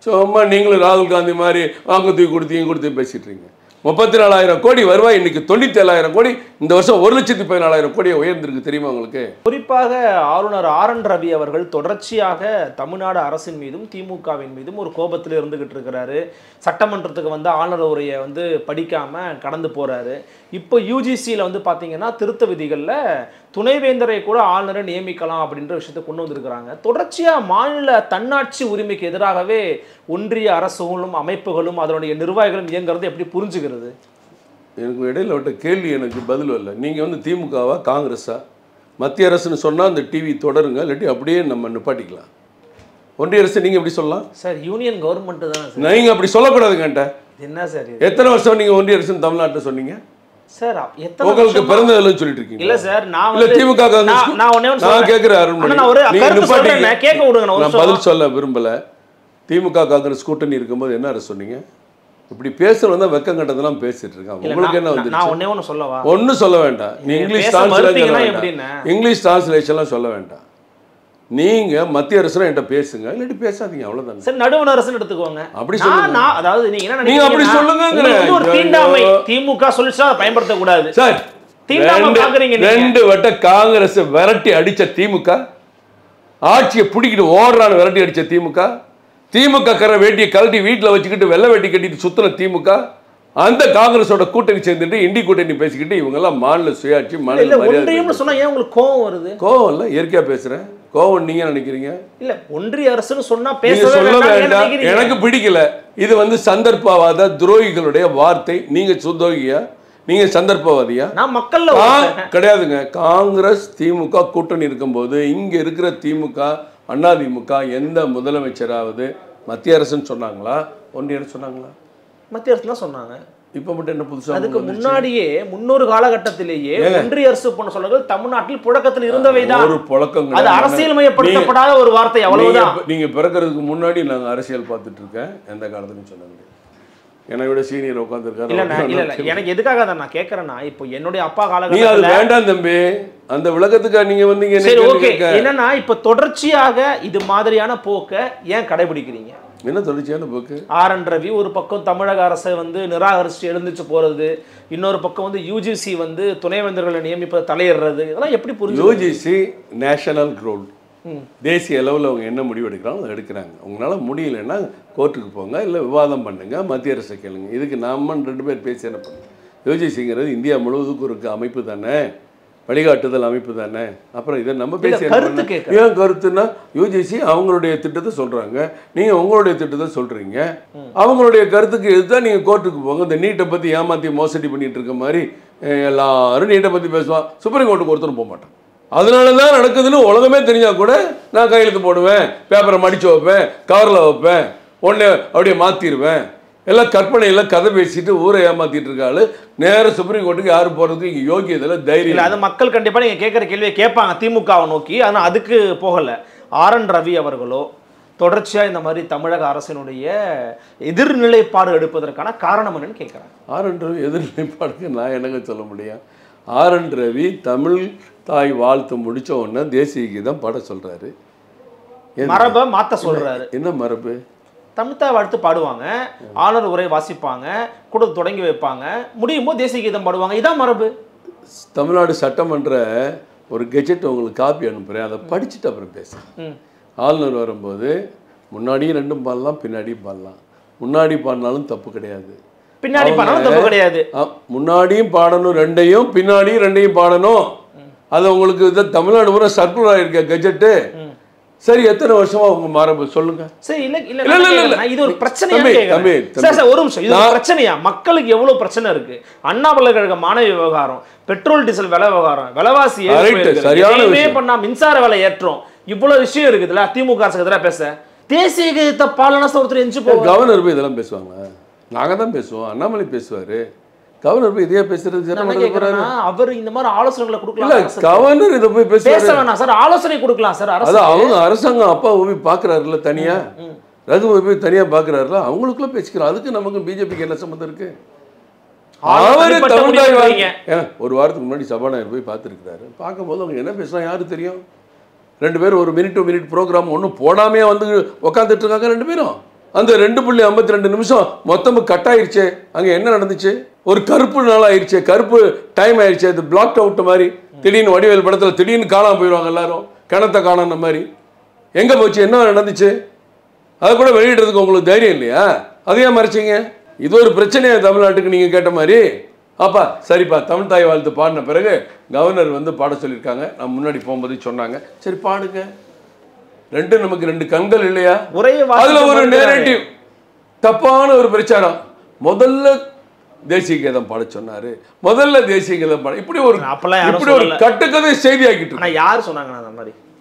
சும்மா நீங்களும் ராகுல் காந்தி மாதிரி வாங்க தூக்கி கொடுத்து பேசிட்டு இருக்கீங்க. 34,000 கோடி வருவாய், இன்னைக்கு 97,000 கோடி. இந்த வருஷம் 1,14,000 கோடியை உயர்ந்திருக்கு தெரியுமா உங்களுக்கு? குறிப்பாக ஆளுநர் RN ரவி அவர்கள் தொடர்ச்சியாக தமிழ்நாடு அரசின் மீதும் திமுகவின் மீதும் ஒரு கோபத்தில் இருந்துகிட்டு இருக்கிறாரு. சட்டமன்றத்துக்கு ஆளுநர் உரையை படிக்காம கடந்து போறாரு. இப்போ UGCயில் பார்த்தீங்கன்னா திருத்த விதிகளில் துணைவேந்தரை கூட ஆளுநரை நியமிக்கலாம் அப்படின்ற விஷயத்தை கொண்டு வந்திருக்கிறாங்க. தொடர்ச்சியாக மாநில தன்னாட்சி உரிமைக்கு எதிராகவே ஒன்றிய அரசுகளும் அமைப்புகளும் அதனுடைய நிர்வாகிகளும் இயங்குறது எப்படி புரிஞ்சுக்கிறது? எனக்கு இடையில விட்ட கேள்வி எனக்கு பதில் இல்லை. நீங்கள் திமுகவா காங்கிரஸா? மத்திய அரசுன்னு சொன்னால் அந்த டிவி தொடருங்க, இல்லாட்டி அப்படியே நம்ம நிப்பாட்டிக்கலாம். ஒன்றிய அரசு நீங்கள் எப்படி சொல்லலாம் சார்? யூனியன் கவர்மெண்ட் தான். நீங்கள் அப்படி சொல்லக்கூடாதுங்கட்ட. என்ன சார்? எத்தனை வருஷம் நீங்கள் ஒன்றிய அரசுன்னு தமிழ்நாட்டில் சொன்னீங்க சார்? உங்களுக்கு பிறந்ததுல சொல்லிட்டு இருக்கீங்க. இல்ல சார், நான் திமுக நான் கேட்கிறேன் அருண்மொழி, நான் பதில் சொல்ல விரும்பல. திமுக காங்கிரஸ் கூட்டணி இருக்கும்போது என்ன சொன்னீங்க? இப்படி பேசுறவங்க தான் வெக்கம் கட்டதெல்லாம் பேசிட்டு இருக்காங்க. உங்களுக்கு என்ன வந்து நான் ஒண்ணே சொல்லவா? ஒன்றும் சொல்ல வேண்டாம். நீ இங்கிலீஷ் டிரான்ஸ்லேஷன்லாம் சொல்ல வேண்டாம். நீங்க மத்திய அரசு என்கிட்ட பேசுங்க, இல்லாட்டி பேசாதீங்க, அவ்வளவுதான். சரி, நடுவண் அரசு எடுத்துக்கோங்க. அப்படி சொல்லுங்க. அதாவது நீங்க என்ன நீங்க அப்படி சொல்லுங்க. ஒரு தீண்டாமை திமுக சொல்லிச்சா பயன்படுத்த கூடாது சார். ரெண்டு வட்ட காங்கிரஸ் விரட்டி அடிச்ச திமுக, ஆட்சியை பிடிக்கிட்டு ஓடுறான்னு விரட்டி அடிச்ச திமுக கரை வேட்டியை கழட்டி வீட்டில் வச்சுக்கிட்டு வெள்ளை வேட்டி கட்டிட்டு சுத்தின திமுக, அந்த காங்கிரஸோட கூட்டணி சேர்ந்துட்டு இண்டி கூட்டணி பேசிக்கிட்டு இவங்க எல்லாம் மாநில சுயாட்சி மாநில மரியாதை சொன்னா ஏன் உங்களுக்கு கோவம் வருது? கோவம் இல்ல, இயற்கையா பேசுறேன். கோவம் நீங்க நினைக்கிறீங்க? இல்ல, ஒன்றிய அரசுன்னு சொன்னா சொல்ல வேண்டாம், எனக்கு பிடிக்கல. இது வந்து சந்தர்ப்பவாத துரோகிகளுடைய வார்த்தை. நீங்க துரோகியா? நீங்க சந்தர்ப்பவாதியா? நான் மக்கள் கிடையாதுங்க. காங்கிரஸ் திமுக கூட்டணி இருக்கும்போது இங்க இருக்கிற திமுக அதிமுக எந்த முதலமைச்சராவது மத்திய அரசுன்னு சொன்னாங்களா, ஒன்றிய அரசு சொன்னாங்களா? மத்திய அரசு தான் சொன்னாங்க. இப்ப மட்டும் என்ன புதுசா? அதுக்கு முன்னாடியே 300 காலகட்டத்திலேயே ஒன்றிய அரசு போன சொல்லுங்கள் தமிழ்நாட்டில் புழக்கத்தில் இருந்தவைதான். ஒரு புழக்கம், அது அரசியல்மயப்படுத்தப்படாத ஒரு வார்த்தை, அவ்வளவுதான். நீங்க பிறக்கிறதுக்கு முன்னாடி நாங்க அரசியல் பார்த்துட்டு இருக்கேன், எந்த காலத்துக்கும் சொன்னாங்க. என்னை விட சீனியர் உட்காந்துருக்காரு. இல்ல எனக்கு எதுக்காக அதை நான் கேட்கறேன்னா, இப்போ என்னுடைய அப்பா காலகட்டத்தில் வேண்டாம் தம்பி, அந்த விளக்கத்துக்காக நீங்க வந்தீங்க. என்னன்னா இப்ப தொடர்ச்சியாக இது மாதிரியான போக்க ஏன் கடைபிடிக்கிறீங்க? என்ன தொடர்ச்சியான போக்கு? ஆர்.என். ரவி ஒரு பக்கம் தமிழக அரசை வந்து நிராகரிச்சு எழுந்துச்சு போறது, இன்னொரு பக்கம் வந்து யூஜிசி வந்து துணைவேந்தர்களை நியமிப்பதை தலையிடுறது, இதெல்லாம் எப்படி புரிஞ்சு? யூஜிசி நேஷனல் ரோல், தேசிய அளவில் அவங்க என்ன முடிவு எடுக்கிறாங்க அதை எடுக்கிறாங்க. உங்களால் முடியலைன்னா கோர்ட்டுக்கு போங்க, இல்லை விவாதம் பண்ணுங்க, மத்திய அரசை கேளுங்க. இதுக்கு நம்ம 2 பேர் பேசி என்ன பண்ணுங்க? யூஜிசிங்கிறது இந்தியா முழுவதுக்கும் இருக்க அமைப்பு தானே, வழிகாட்டுதல் அமைப்பு தானே. அப்புறம் இதை நம்ம பேசி ஏன் கருத்துன்னா, யூஜிசி அவங்களுடைய திட்டத்தை சொல்கிறாங்க, நீங்கள் உங்களுடைய திட்டத்தை சொல்கிறீங்க. அவங்களுடைய கருத்துக்கு எதுதான் நீங்கள் கோர்ட்டுக்கு போங்க. இந்த நீட்டை பற்றி ஏமாற்றி மோசடி பண்ணிகிட்டு இருக்க மாதிரி எல்லாரும் நீட்டை பற்றி பேசுவான், சுப்ரீம் கோர்ட்டுக்கு ஒருத்தரும் போக மாட்டான். அதனால தான் நடக்குதுன்னு உலகமே தெரிஞ்சால் கூட நான் கையெழுத்து போடுவேன், பேப்பரை மடித்து வைப்பேன், கவரில் வைப்பேன், ஒன்று அப்படியே மாற்றிடுவேன். எல்லாம் கற்பனையில் கதை பேசிட்டு ஊரை ஏமாற்றிட்டு இருக்காள். நேராக சுப்ரீம் கோர்ட்டுக்கு யாரும் போகிறதுக்கு இங்கே யோகியதில் தைரியம் இல்லை. அது மக்கள் கண்டிப்பாக நீங்கள் கேட்குற கேள்வியை கேட்பாங்க திமுகவை நோக்கி. ஆனால் அதுக்கு போகலை. ஆர்.என். ரவி அவர்களோ தொடர்ச்சியாக இந்த மாதிரி தமிழக அரசினுடைய எதிர்நிலைப்பாடு எடுப்பதற்கான காரணம் என்னன்னு கேட்குறேன். ஆர்.என். ரவி எதிர்நிலைப்பாடுக்கு நான் என்னங்க சொல்ல முடியும்? ஆர்.என். ரவி தமிழ் தாய் வாழ்த்து முடிச்ச உடனே தேசிய கீதம் பாட சொல்றாரு, மரபை மாற்ற சொல்றாரு. என்ன மரபு? தமிழ் தாய் வாழ்த்து பாடுவாங்க, ஆளுநர் உரை வாசிப்பாங்க, கூட தொடங்கி வைப்பாங்க, முடியும் போது தேசிய கீதம் பாடுவாங்க. இதான் மரபு. தமிழ்நாடு சட்டமன்ற ஒரு கெஜெட் உங்களுக்கு காப்பி அனுப்புகிறேன், அதை படிச்சுட்டு அப்புறம் பேசுகிறேன். ஆளுநர் வரும்போது முன்னாடியும் 2 பாடலாம், பின்னாடியும் பாடலாம். முன்னாடி பாடினாலும் தப்பு கிடையாது, பின்னாடி பாடணும் தப்பு கிடையாது. முன்னாடியும் பாடணும் 2ஐயும், பின்னாடியும் 2ஐயும் பாடணும். அது உங்களுக்கு இதை தமிழ்நாடு பூரா சர்க்குலர் ஆகிருக்க கெஜெட்டு. சரி, எத்தனை வருஷமா உங்க மரபு சொல்லுங்க. சரி, இல்ல இது ஒரு பிரச்சனையா? ஒரு நிமிஷம், இது பிரச்சனையா? மக்களுக்கு எவ்வளவு பிரச்சனை இருக்கு. அண்ணா பல்கலைக்கழக மாணவி விவகாரம், பெட்ரோல் டீசல் விலை விவகாரம், விலைவாசி சரியானவே பண்ணா மின்சார விலை ஏற்றம், இவ்வளவு விஷயம் இருக்குதுல்ல. திமுக அரசுக்கு எதிராக பேச தேசிய கீதத்தை பாலனா ஒருத்தர் எஞ்சி போ. கவர்னர் போய் இதெல்லாம் பேசுவாங்க? நாங்க தான் பேசுவோம், அண்ணாமலை பேசுவாரு. கவர்னர் போய் இதே பேசுறது அவர் இந்த மாதிரி ஆலோசனைகளை கொடுக்கலாம். கவர்னர் இதை போய் பேச வேணாம் சார், ஆலோசனை கொடுக்கலாம் சார். அதான் அவங்க அரசாங்கம் அப்பா போய் பாக்குறாருல தனியா, ரகு போய் தனியா பாக்குறாருல, அவங்களுக்குள்ள பேசிக்கிறோம். அதுக்கு நமக்கு பிஜேபிக்கு என்ன சம்பந்தம் இருக்கு? அவரு ஒரு வாரத்துக்கு முன்னாடி சபாநாயகர் போய் பார்த்துருக்கிறாரு. பார்க்கும்போது அவங்க என்ன பேசுறாங்க யாரு தெரியும்? 2 பேரும் ஒரு மினிட் டு மினிட் ப்ரோக்ராம் ஒன்றும் போடாமையே வந்து உக்காந்துட்டு இருக்காங்க 2 பேரும். அந்த 2.52 நிமிஷம் மொத்தமும் கட் ஆயிடுச்சு. அங்கே என்ன நடந்துச்சு? ஒரு கருப்பு நாள் ஆயிடுச்சு, கருப்பு டைம் ஆயிடுச்சு. அது பிளாக் அவுட் மாதிரி திடீர்னு வடிவேல் படத்தில் திடீர்னு காணாமல் போயிடுவாங்க எல்லாரும், கிணத்தை காணான மாதிரி. எங்கே போச்சு, என்ன நடந்துச்சு? அதை கூட வெளியிடுறதுக்கு உங்களுக்கு தைரியம் இல்லையா? அதையே மறைச்சிங்க. இது ஒரு பிரச்சனையா தமிழ்நாட்டுக்கு? நீங்கள் கேட்ட மாதிரி அப்பா சரிப்பா தமிழ் தாய் வாழ்த்து பாடின பிறகு கவர்னர் வந்து பாட சொல்லியிருக்காங்க, நான் முன்னாடி போகும்போது சொன்னாங்க, சரி பாடுங்க. நமக்கு 2 கண்கள் இல்லையா? அதுல ஒரு நேரேட்டிவ், தப்பான ஒரு பிரச்சாரம். முதல்ல தேசிய கீதம் பாட சொன்னாரு, முதல்ல தேசிய கீதம் பாட, இப்படி ஒரு கட்டுக்கதை செய்தி ஆக்கிட்டு யாரு சொன்னாங்க?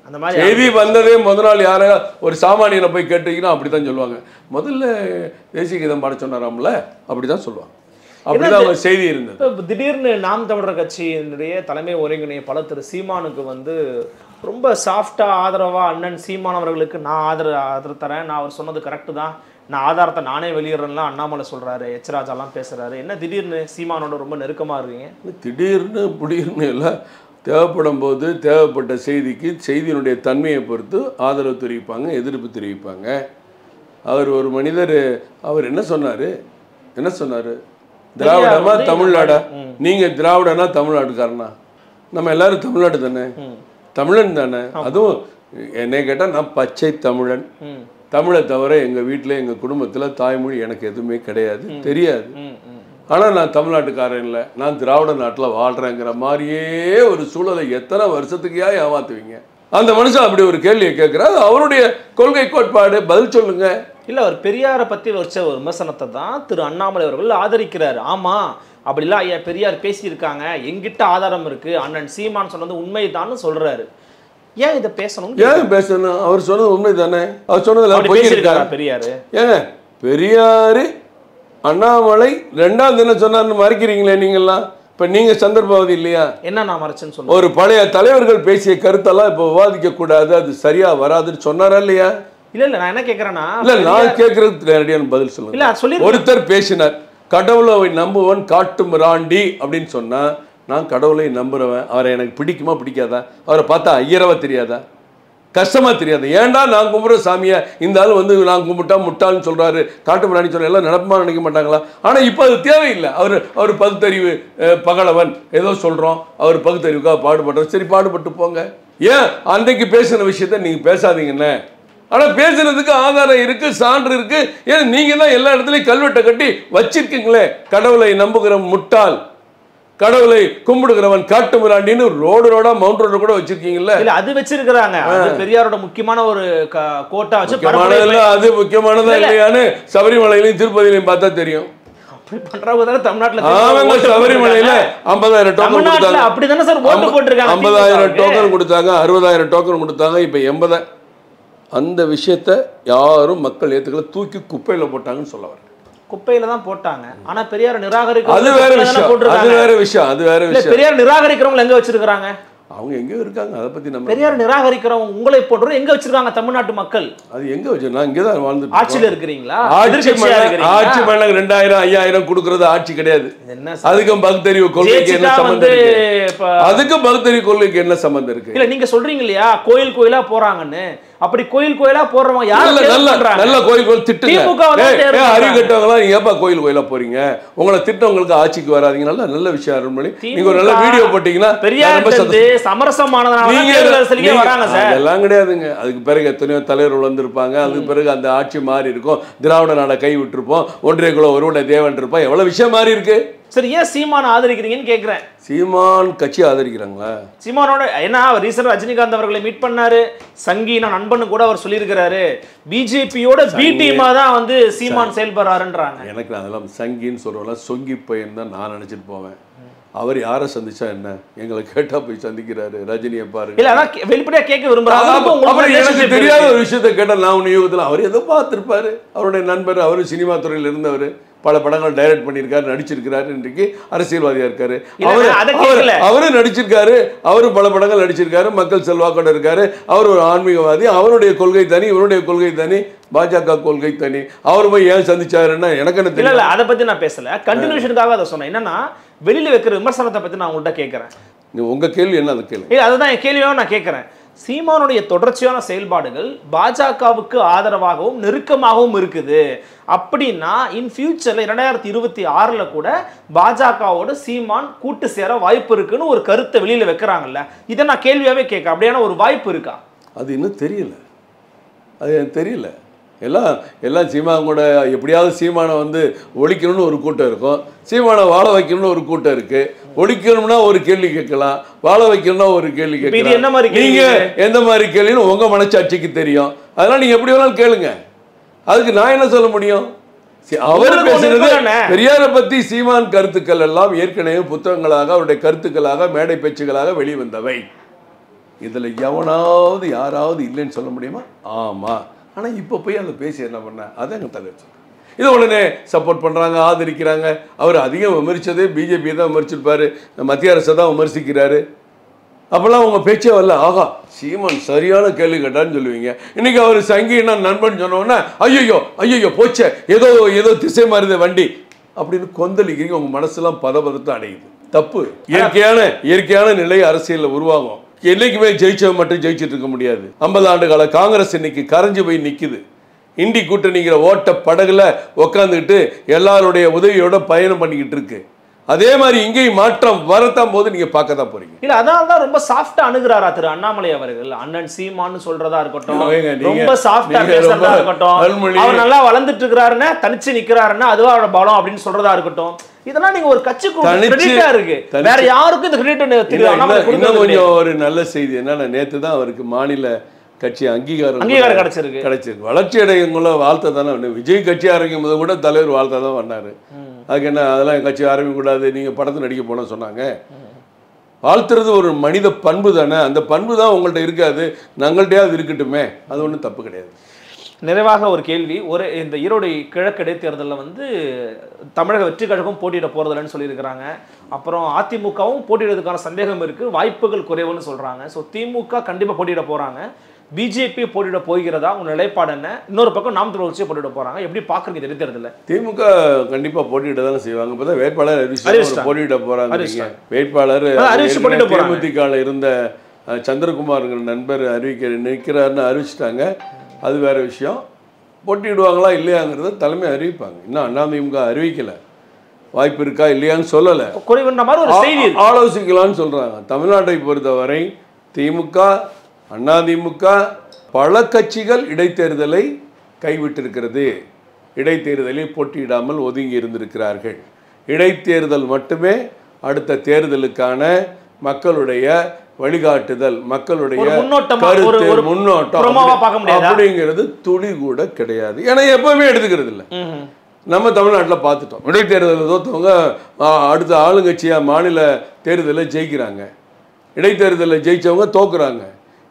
அந்த மாதிரி செய்தி வந்ததே முதல் நாள் யார ஒரு சாமானியனை போய் கேட்டீங்கன்னா அப்படித்தான் சொல்லுவாங்க. முதல்ல தேசிய கீதம் பாட சொன்னாராம்ல, அப்படிதான் சொல்லுவாங்க. அப்படிதான் அவங்க செய்தி இருந்தது. இப்போ திடீர்னு நாம் தமிழர் கட்சியினுடைய தலைமை ஒருங்கிணைப்பாளர் திரு சீமானுக்கு வந்து ரொம்ப சாஃப்டாக ஆதரவாக அண்ணன் சீமான் அவர்களுக்கு நான் ஆதரவு தரேன், நான் அவர் சொன்னது கரெக்டு தான், நான் ஆதாரத்தை நானே வெளியிடறேன்லாம் அண்ணாமலை சொல்கிறாரு, எச்ராஜாலாம் பேசுகிறாரு. என்ன திடீர்னு சீமானோட ரொம்ப நெருக்கமாக இருக்கீங்க? திடீர்னு எல்லாம் தேவைப்படும் போது தேவைப்பட்ட செய்திக்கு செய்தியினுடைய தன்மையை பொறுத்து ஆதரவு தெரிவிப்பாங்க, எதிர்ப்பு தெரிவிப்பாங்க. அவர் ஒரு மனிதர், அவர் என்ன சொன்னார், திராவிடமா தமிழ்நாடா? நீங்கள் திராவிடனா தமிழ்நாட்டுக்காரனா? நம்ம எல்லாரும் தமிழ்நாடு தானே, தமிழன் தானே. அதுவும் என்னை கேட்டால் நான் பச்சை தமிழன். தமிழை தவிர எங்கள் வீட்டில் எங்கள் குடும்பத்தில் தாய்மொழி எனக்கு எதுவுமே கிடையாது, தெரியாது. ஆனால் நான் தமிழ்நாட்டுக்காரன் இல்லை, நான் திராவிட நாட்டில் வாழ்கிறேங்கிற மாதிரியே ஒரு சூழலை எத்தனை வருஷத்துக்கையா ஏமாத்துவீங்க? அந்த மனுஷன் அப்படி ஒரு கேள்வியை கேட்குறாரு. அவருடைய கொள்கை கோட்பாடு, பதில் சொல்லுங்க. இல்லை, அவர் பெரியாரை பற்றி வச்ச ஒரு விமர்சனத்தை தான் திரு அண்ணாமலை அவர்கள் ஆதரிக்கிறார். ஆமாம், அப்படிலாம் ஐயா பெரியார் பேசியிருக்காங்க, எங்கிட்ட ஆதாரம் இருக்குது, அண்ணன் சீமான் சொன்னது உண்மைதான்னு சொல்கிறாரு. ஏன் இதை பேசணும்? அவர் சொன்னது உண்மை தானே, அவர் சொன்னதில் போயிருக்காரா பெரியார்? ஏங்க பெரியார் அண்ணாமலை 2ஆம் தினம் சொன்னார்னு மறைக்கிறீங்களே நீங்கள்லாம். இப்போ நீங்கள் சந்தர்ப்பவாதி இல்லையா? என்ன நான் மறைச்சேன்னு சொல்லுங்கள். ஒரு பழைய தலைவர்கள் பேசிய கருத்தெல்லாம் இப்போ விவாதிக்கக்கூடாது, அது சரியாக வராதுன்னு சொன்னாரா இல்லையா? இல்லை, நான் என்ன கேட்குறேன்னா, இல்லை நான் கேட்குறது நேரடியான பதில் சொல்லுங்க. இல்லை சொல்லி ஒருத்தர் பேசினார், கடவுளை நம்புவன் காட்டு மிராண்டி அப்படின்னு சொன்னால், நான் கடவுளை நம்புறவன், அவரை எனக்கு பிடிக்குமா பிடிக்காதா? அவரை பார்த்தா ஐயரவா தெரியாதா, கஷ்டமாக தெரியாது? ஏன்டா நான் கும்பிட்ற சாமியை இந்த ஆள் வந்து நான் கும்பிட்டா முட்டாள்னு சொல்கிறாரு, காட்டு மிராண்டி சொல்கிற எல்லாம் நடப்புமா நினைக்க மாட்டாங்களா? ஆனால் இப்போ அது தேவையில்லை. அவர் பகுத்தறிவு பகலவன் ஏதோ சொல்கிறோம், அவர் பகுத்தறிவுக்காக பாடுபடுறார், சரி பாடுபட்டு போங்க. ஏன் அன்றைக்கு பேசின விஷயத்த நீங்கள் பேசாதீங்கண்ணே? ஆனால் பேசுறதுக்கு ஆதாரம் இருக்குது, சான்று இருக்குது. ஏன் நீங்கள் தான் எல்லா இடத்துலையும் கல்வெட்டை கட்டி வச்சிருக்கீங்களே, கடவுளை நம்புகிற முட்டாள், கடவுளை கும்பிடுகிறவன் காட்டு மிராண்டின்னு ரோடா மவுண்ட் ரோடு கூட வச்சிருக்கீங்கல்ல? இல்ல அது வச்சிருக்காங்க. அது பெரியாரோட முக்கியமான ஒரு கோட்டா வச்சு அது முக்கியமானதா இல்லையான்னு சபரிமலையிலையும் திருப்பதியிலையும் பார்த்தா தெரியும். அப்படி பண்றவங்க தானே தமிழ்நாட்டுல. சபரிமலையில 50,000 டோக்கன் கொடுத்தாங்க. அப்படிதானே சார் ஓட்டு போட்டுருக்காங்க. 50,000 டோக்கன் கொடுத்தாங்க, 60,000 டோக்கன் கொடுத்தாங்க, இப்ப 80. அந்த விஷயத்தை யாரும் மக்கள் ஏத்துக்கல, தூக்கி குப்பையில போட்டாங்கன்னு சொல்ல வரேன். குப்பையில தான் போட்டாங்க. ஆனா பெரியார் நிராகரிக்க அது வேற விஷயம். பெரியார் நிராகரிக்கிறவங்க எங்க வச்சிருக்காங்க? அவங்க எங்க இருக்காங்க, அதை பத்தி நம்ம. பெரியார் நிராகரிக்கிறவங்க உங்களை போன்றவங்க எங்க வச்சிருக்காங்க தமிழ்நாட்டு மக்கள்? அது எங்க வச்சு, நான் இங்க தான் வாழ்ந்துட்டு. ஆட்சியில இருக்கிறீங்களா? ஆட்சி மேல 2000 5000 கொடுக்கறது ஆட்சி கிடையாது. அதுக்கும் பகுத்தறிவு கொள்கைக்கு என்ன சம்பந்தம் இருக்கு? அதுக்கும் பகுத்தறிவு கொள்கைக்கு என்ன சம்பந்தம் இருக்கு? இல்ல நீங்க சொல்றீங்க இல்லையா கோயில் கோயிலா போறாங்கன்னு. அப்படி கோயில் கோயிலா போறவங்க யாரு? நல்ல கோயில் திட்டுங்க. அறிவு கட்டவங்களா நீங்க ஏப்பா கோயில் கோயிலா போறீங்க? உங்களை திட்டவங்களுக்கு ஆட்சிக்கு வராதீங்க. நல்ல விஷயம் அருண்மொழி, நீங்க ஒரு நல்ல வீடியோ போட்டீங்கன்னா அதெல்லாம் கிடையாதுங்க. அதுக்கு பிறகு எத்தனையோ தலைவர்கள் வந்திருப்பாங்க, அதுக்கு பிறகு அந்த ஆட்சி மாறி இருக்கும், திராவிட நாடை கை விட்டுருப்போம், ஒன்றிய குல ஒருவனை தேவன் இருப்பான், எவ்வளவு விஷயம் மாறி இருக்கு. சரி, ஏன் சீமான் ஆதரிக்கிறீங்கன்னு கேட்கிறேன். சீமான் கட்சி ஆதரிக்கிறாங்களா? சீமானோட ஏன்னா அவர் ரீசெண்டா ரஜினிகாந்த் அவர்களை மீட் பண்ணாரு, சங்கீன நண்பன்னு கூட அவர் சொல்லியிருக்கிறாரு, பிஜேபியோட பி டீமா தான் வந்து சீமான் செயல்படுறாருன்றாங்க. எனக்கு அதெல்லாம் சங்கின்னு சொல்றவங்க சொங்கி பையன் தான் நான் நினைச்சிட்டு போவேன். அவர் யாரை சந்திச்சா என்ன, எங்களை கேட்டா போய் சந்திக்கிறாரு, ரஜினியை பாருங்க. இல்ல அதான் வெளிப்படையா கேட்க விரும்புறாங்க. எனக்கு தெரியாத ஒரு விஷயத்த கேட்டா நான் உன் யுகத்தில் அவர் ஏதோ பார்த்துருப்பாரு, அவருடைய நண்பர், அவரு சினிமா துறையில் இருந்தவர், பல படங்கள் டைரக்ட் பண்ணியிருக்காரு, நடிச்சிருக்கிறாரு, இன்றைக்கு அரசியல்வாதியா இருக்காரு, அவரும் நடிச்சிருக்காரு, அவரும் பல படங்கள் நடிச்சிருக்காரு, மக்கள் செல்வாக்கோட இருக்காரு, அவர் ஒரு ஆன்மீகவாதி, அவருடைய கொள்கை தனி, இவருடைய கொள்கை தனி, பாஜக கொள்கை தனி. அவர் போய் ஏன் சந்திச்சாருன்னா எனக்கு என்ன தெரியல. அதை பத்தி நான் பேசல, கண்டினியூஷனுக்காக அதை சொன்னேன். என்னன்னா வெளியில வைக்கிற விமர்சனத்தை பத்தி நான் உங்கள்கிட்ட கேட்கிறேன். உங்க கேள்வி என்ன? அது கேள்வி அதுதான் என் கேள்வியாக நான் கேட்கிறேன். சீமானுடைய தொடர்ச்சியான செயல்பாடுகள் பாஜகவுக்கு ஆதரவாகவும் நெருக்கமாகவும் இருக்குது அப்படின்னா இன் ஃபியூச்சர்ல 2026 கூட பாஜகவோட சீமான் கூட்டு சேர வாய்ப்பு இருக்குன்னு ஒரு கருத்தை வெளியில வைக்கிறாங்கல்ல, இதை நான் கேள்வியாவே கேட்க, அப்படியான ஒரு வாய்ப்பு இருக்கா? அது இன்னும் தெரியல, அது எனக்கு தெரியல. எல்லாம் சீமான் கூட எப்படியாவது சீமானை வந்து ஒழிக்கணும்னு ஒரு கூட்டம் இருக்கும், சீமானை வாழ வைக்கணும்னு ஒரு கூட்டம் இருக்கு. ஒழிக்கணும்னா ஒரு கேள்வி கேட்கலாம், வாழ வைக்கணும்னா ஒரு கேள்வி கேட்கலாம். நீங்க எந்த மாதிரி கேள்வின்னு உங்க மனச்சாட்சிக்கு தெரியும், அதனால நீங்க எப்படி வேணாலும் கேளுங்க. அதுக்கு நான் என்ன சொல்ல முடியும்? அவர் பேசுறது பெரியாரை பத்தி சீமான் கருத்துக்கள் எல்லாம் ஏற்கனவே புத்தகங்களாக, அவருடைய கருத்துக்களாக, மேடை பேச்சுகளாக வெளிவந்தவை. இதுல எவனாவது யாராவது இல்லைன்னு சொல்ல முடியுமா? ஆமா. ஆனால் இப்போ போய் அதை பேசி என்ன பண்ண, அதை எங்கள் தலைவர் சொல்கிறேன். இது உடனே சப்போர்ட் பண்ணுறாங்க, ஆதரிக்கிறாங்க. அவர் அதிகம் விமர்சித்ததே பிஜேபி தான் விமர்சிச்சிருப்பாரு, மத்திய அரசை தான் விமர்சிக்கிறாரு. அப்போல்லாம் அவங்க பேச்சே வரல. ஆகா, சீமான் சரியான கேள்வி கேட்டான்னு சொல்லுவீங்க. இன்னைக்கு அவர் சங்கினா நண்பன் சொன்னோன்னா ஐயோ ஐயோ போச்சே, ஏதோ திசை மாறுது வண்டி அப்படின்னு கொந்தளிக்கிறீங்க. உங்கள் மனசெல்லாம் பதபதத்தை அடையுது. தப்பு. இயற்கையான நிலை அரசியலில் உருவாகும். என்னைக்குமே ஜெயிச்சவன் மட்டும் ஜெயிச்சுட்டு இருக்க முடியாது. 50 ஆண்டு கால காங்கிரஸ் இன்னைக்கு கரைஞ்சு போய் நிற்குது. இண்டி கூட்டணிங்கிற ஓட்ட படகுல உக்காந்துக்கிட்டு எல்லாருடைய உதவியோட பயணம் பண்ணிக்கிட்டு இருக்கு. அதே மாதிரி இங்கேயும் மாற்றம் வரத்தான் போது நீங்க பார்க்க தான் போறீங்க. இல்ல அதனால தான் ரொம்ப சாஃப்டா அணுகுறாரா திரு அண்ணாமலை அவர்கள்? அண்ணன் சீமான்னு சொல்றதா இருக்கட்டும், ரொம்ப சாஃப்டா பேசுறதா இருக்கட்டும், அவர் நல்லா வளர்ந்துட்டு இருக்கிறாருன்னா தனிச்சு நிக்கிறாருன்னா அதுவா அவரோட பலம் அப்படின்னு சொல்றதா இருக்கட்டும், இதெல்லாம் நீங்க ஒரு கட்சிக்கு கிரெடிட்டா இருக்கு. வேற யாருக்கும் இந்த கிரெடிட் திரு அண்ணாமலை கொடுக்க. கொஞ்சம் ஒரு நல்ல செய்தி என்னன்னா, நேத்து தான் அவருக்கு மாநில கட்சி அங்கீகாரம் கிடைச்சிருக்கு. வளர்ச்சி அடையவங்கள வாழ்த்த தானே. விஜய் கட்சி ஆரம்பிக்கும் போது கூட தலைவர் வாழ்த்த தான் பண்ணாரு. அதுக்கு என்ன, அதெல்லாம் என் கட்சி ஆரம்பிக்கக்கூடாது, நீங்கள் படத்தை நடிக்க போன சொன்னாங்க. வாழ்த்துறது ஒரு மனித பண்பு தானே. அந்த பண்பு தான் உங்கள்கிட்ட இருக்காது, நாங்கள்கிட்டயாவது இருக்கட்டுமே. அது ஒன்றும் தப்பு கிடையாது. நிறைவாக ஒரு கேள்வி. இந்த ஈரோடு கிழக்கு இடைத்தேர்தலில் வந்து தமிழக வெற்றி கழகம் போட்டியிட போகிறதில்லன்னு சொல்லியிருக்கிறாங்க. அப்புறம் அதிமுகவும் போட்டியிடுறதுக்கான சந்தேகம் இருக்குது, வாய்ப்புகள் குறைவுன்னு சொல்கிறாங்க. ஸோ திமுக கண்டிப்பாக போட்டியிட போகிறாங்க, பிஜேபி போட்டியிட போகிறதா? உங்க நிலைப்பாடு என்ன? இன்னொரு பக்கம் நாம் தமிழர் கட்சி போட்டியிட போறாங்க, எப்படி பாக்குறீங்க இடைத்தேர்தலில்? திமுக கண்டிப்பா போட்டியிட தானே செய்வாங்க. இப்பதான் வேட்பாளர் போட்டியிட போறாங்க. வேட்பாளர் தேமுதிகல இருந்த சந்திரகுமார்ங்கிற நண்பர் நிற்கிறாருன்னு அறிவிச்சிட்டாங்க. அது வேற விஷயம். போட்டியிடுவாங்களா இல்லையாங்கிறத தலைமை அறிவிப்பாங்க. இன்னும் அதிமுக அறிவிக்கல, வாய்ப்பு இருக்கா இல்லையான்னு சொல்லலை, குறைவுன்ற மாதிரி ஒரு செய்தி ஆலோசிக்கலான்னு சொல்றாங்க. தமிழ்நாட்டை பொறுத்தவரை திமுக அதிமுக பல கட்சிகள் இடைத்தேர்தலை கைவிட்டிருக்கிறது. இடைத்தேர்தலில் போட்டியிடாமல் ஒதுங்கி இருந்திருக்கிறார்கள். இடைத்தேர்தல் மட்டுமே அடுத்த தேர்தலுக்கான மக்களுடைய வழிகாட்டுதல், மக்களுடைய கருத்து முன்னோட்டம் அப்படிங்கிறது துளி கூட கிடையாது. ஏன்னா எப்பவுமே எடுத்துக்கிறது இல்லை. நம்ம தமிழ்நாட்டில் பார்த்துட்டோம், இடைத்தேர்தலில் தோற்றவங்க அடுத்த ஆளுங்கட்சியாக மாநில தேர்தலில் ஜெயிக்கிறாங்க, இடைத்தேர்தலில் ஜெயிச்சவங்க தோக்குறாங்க,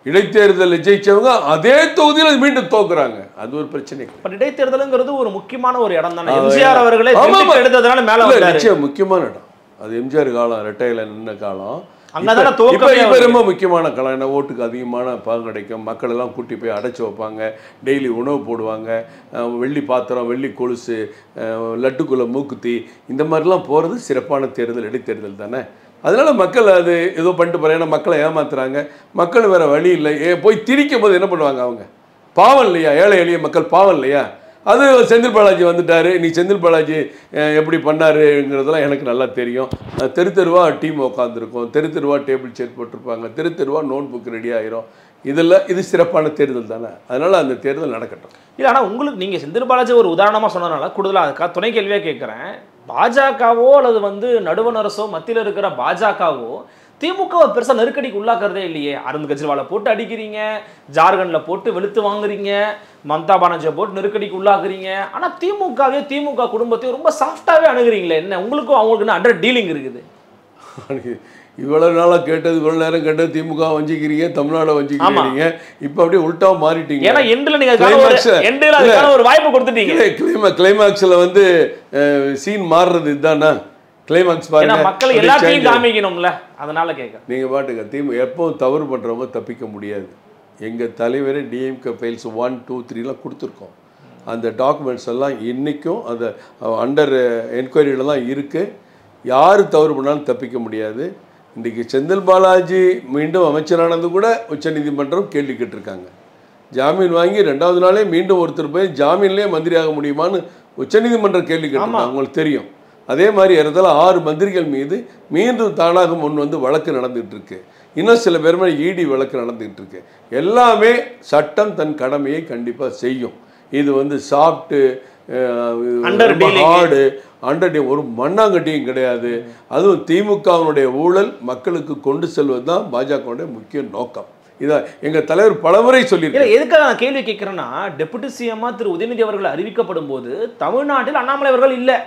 இடைத்தேர்தலில் ஜெயிச்சவங்க அதே தொகுதியில் மீண்டும் தோக்குறாங்க. அது ஒரு பிரச்சனை. இடைத்தேர்தலுங்கிறது ஒரு முக்கியமான ஒரு இடம் தானே. எம்ஜிஆர் அவர்களே எடுத்ததுனால மேல நிச்சயம் முக்கியமான இடம் அது. எம்ஜிஆர் காலம் ரெட்டையில நின்ன காலம். இப்ப ரொம்ப முக்கியமான காலம். என்ன, ஓட்டுக்கு அதிகமான பங்கு கிடைக்கும், மக்கள் எல்லாம் கூட்டி போய் அடைச்சி வைப்பாங்க, டெய்லி உணவு போடுவாங்க, வெள்ளி பாத்திரம், வெள்ளி கொலுசு, லட்டுக்குள்ள மூக்குத்தி, இந்த மாதிரிலாம் போகிறது சிறப்பான தேர்தல் இடைத்தேர்தல் தானே. அதனால மக்கள் அது ஏதோ பண்ணிட்டு போகிறாங்க. ஏன்னா மக்களை ஏமாத்துறாங்க, மக்கள் வேற வழி இல்லை. போய் திரிக்கும் போது என்ன பண்ணுவாங்க, அவங்க பாவம் இல்லையா, ஏழை எளிய மக்கள் பாவம் இல்லையா. அது செந்தில் பாலாஜி வந்துட்டார். நீ செந்தில் பாலாஜி எப்படி பண்ணாருங்கிறதெல்லாம் எனக்கு நல்லா தெரியும். தெருவா டீம் உட்காந்துருக்கும், தெருவா டேபிள் சேர் போட்டிருப்பாங்க, தெருவா நோட் புக் ரெடி ஆகிரும். இது சிறப்பான தேர்தல் தானே. அதனால் அந்த தேர்தல் நடக்கட்டும். இல்லை, ஆனால் உங்களுக்கு நீங்கள் செந்தில் பாலாஜி ஒரு உதாரணமாக சொன்னதுனால கூடுதலாக அதுக்காக துணை கேள்வியாக கேட்குறேன். பாஜகவோ அல்லது வந்து நடுவண் அரசோ மத்தியில் இருக்கிற பாஜகவோ திமுகவை பெருசாக நெருக்கடிக்கு உள்ளாக்குறதே இல்லையே. அரவிந்த் கெஜ்ரிவாலை போட்டு அடிக்கிறீங்க, ஜார்க்கண்டில் போட்டு வெளுத்து வாங்குறீங்க, மம்தா பானர்ஜியை போட்டு நெருக்கடிக்கு உள்ளாக்குறீங்க. ஆனால் திமுக குடும்பத்தையும் ரொம்ப சாஃப்டாகவே அணுகுறீங்களே. என்ன உங்களுக்கும் அவங்களுக்கு அண்டர் டீலிங் இருக்குது? இவ்வளவு நாளாக கேட்டது, இவ்வளவு நேரம் கேட்டது திமுக வஞ்சிக்கிறீங்க, தமிழ்நாடு வஞ்சிக்கிறீங்க. இப்போ அப்படியே உள்டா மாறிட்டீங்க. ஏன்னா எண்டில் நீங்கள் ஒரு வாய்ப்பு கொடுத்துட்டீங்க. கிளைமாக்ஸில் வந்து சீன் மாறுறது இதுதானா? கிளைமாக்ஸ் பாருங்க, மக்கள் எல்லாத்தையும் காமிக்கணும்ல, அதனால கேட்க. நீங்க பாட்டுங்க, திமுக எப்பவும் தவறு பண்றவங்க தப்பிக்க முடியாது. எங்க தலைவரே டிஎம்கே ஃபைல்ஸ் 1, 2, 3 கொடுத்துருக்கோம். அந்த டாக்குமெண்ட்ஸ் எல்லாம் இன்னைக்கும் அந்த அண்டர் என்கொயரியில தான் இருக்கு. யார் தவறு பண்ணாலும் தப்பிக்க முடியாது. இன்றைக்கி செந்தில் பாலாஜி மீண்டும் அமைச்சரானது கூட உச்சநீதிமன்றம் கேள்வி கேட்டிருக்காங்க. ஜாமீன் வாங்கி 2வது நாளே மீண்டும் ஒருத்தர் போய் ஜாமீன்லேயே மந்திரி ஆக முடியுமான்னு உச்சநீதிமன்றம் கேள்வி கேட்டிருக்காங்க. அவங்களுக்கு தெரியும். அதே மாதிரி இடத்துல 6 மந்திரிகள் மீது மீண்டும் தானாக முன் வந்து வழக்கு நடந்துகிட்டு இருக்கு. இன்னும் சில பேர் மேலே இடி வழக்கு நடந்துகிட்டு இருக்கு. எல்லாமே சட்டம் தன் கடமையை கண்டிப்பாக செய்யும். இது வந்து சாப்பிட்டு ஹார்டு அண்டர் ஒரு மண்ணாங்கட்டியும் கிடையாது. அதுவும் திமுகவினுடைய ஊழல் மக்களுக்கு கொண்டு செல்வது தான் பாஜகவுடைய முக்கிய நோக்கம். இதான் எங்கள் தலைவர் பலமுறை சொல்லியிருக்காரு. எதுக்காக நான் கேள்வி கேட்குறேன்னா, டெபுட்டி சிஎம்மா திரு உதயநிதி அவர்கள் அறிவிக்கப்படும் போது தமிழ்நாட்டில் அண்ணாமலை அவர்கள் இல்லை,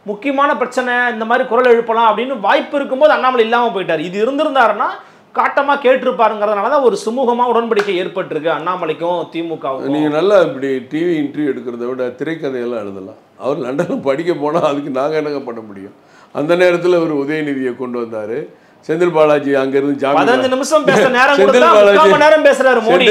முக்கியமான பிரச்சனை இந்த மாதிரி குரல் எழுப்பலாம் அப்படின்னு வாய்ப்பு இருக்கும்போது அண்ணாமலை இல்லாமல் போயிட்டார். இது இருந்திருந்தாருன்னா காட்டமா கேட்டிருப்பாருங்கிறதுனால தான் ஒரு சுமூகமா உடன்படிக்கை ஏற்பட்டிருக்கு அண்ணாமலைக்கும் திமுகவுக்கும். நீங்கள் நல்லா இப்படி டிவி இன்டர்வியூ எடுக்கிறத விட திரைக்கதையெல்லாம் எழுதலாம். அவர் லண்டனில் படிக்க போனால் அதுக்கு நாங்கள் என்னங்க பண்ண முடியும்? அந்த நேரத்தில் ஒரு உதயநிதியை கொண்டு வந்தார். செந்தில் பாலாஜி அங்கிருந்து 15 நிமிஷம் பேச நேரம் கொடுத்தா 3/4 மணி நேரம் பேசுறாரு மோடி.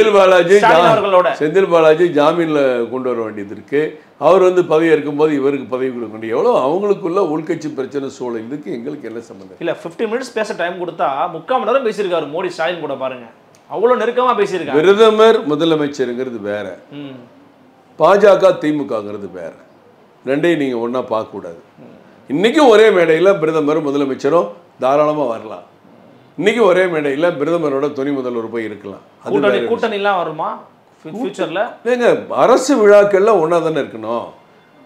செந்தில் பாலாஜி ஜாமீன்ல கொண்டு வர வேண்டியது இருக்கு. அவர் வந்து பதவி இருக்கும்போது இவருக்கு பதவி கொடுக்க வேண்டிய எவ்வளோ அவங்களுக்குள்ள உள்கட்சி பிரச்சனை சூழல். இதுக்கு எங்களுக்கு என்ன சம்பந்தம்? இல்ல 15 மினிட்ஸ் பேச டைம் கொடுத்தா 3/4 மணி நேரம் பேசியிருக்காரு மோடி ஸ்டாலின் கூட. பாருங்க அவ்வளவு நெருக்கமா பேசியிருக்காரு. பிரதமர் முதலமைச்சருங்கிறது வேற, பாஜக திமுகங்கிறது வேற. ரெண்டையும் நீங்க ஒன்னா பார்க்க கூடாது. இன்னைக்கும் ஒரே மேடையில் பிரதமர் முதலமைச்சரும் தாராளமாக வரலாம். இன்னைக்கு ஒரே மேடையில் பிரதமரோட துணை முதல்வர் போய் இருக்கலாம். கூட்டணிலாம் வருமா ஃபியூச்சர்ல? ஏங்க அரசு விழாக்கள்லாம் ஒன்றா தானே இருக்கணும்.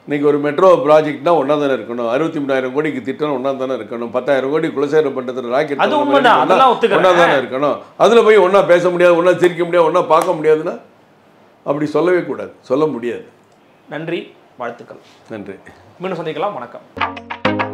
இன்னைக்கு ஒரு மெட்ரோ ப்ராஜெக்ட்னா ஒன்றா தானே இருக்கணும். 63,000 கோடிக்கு திட்டம் ஒன்றா தானே இருக்கணும். 10,000 கோடி குலசேகர பண்டத்தில் ராக்கெட் ஒன்றா தானே இருக்கணும். அதில் போய் ஒன்றா பேச முடியாது, ஒன்றா சிரிக்க முடியாது, ஒன்றா பார்க்க முடியாதுன்னா அப்படி சொல்லவே கூடாது, சொல்ல முடியாது. நன்றி, வாழ்த்துக்கள். நன்றி. மீண்டும் சந்திக்கலாம். வணக்கம்.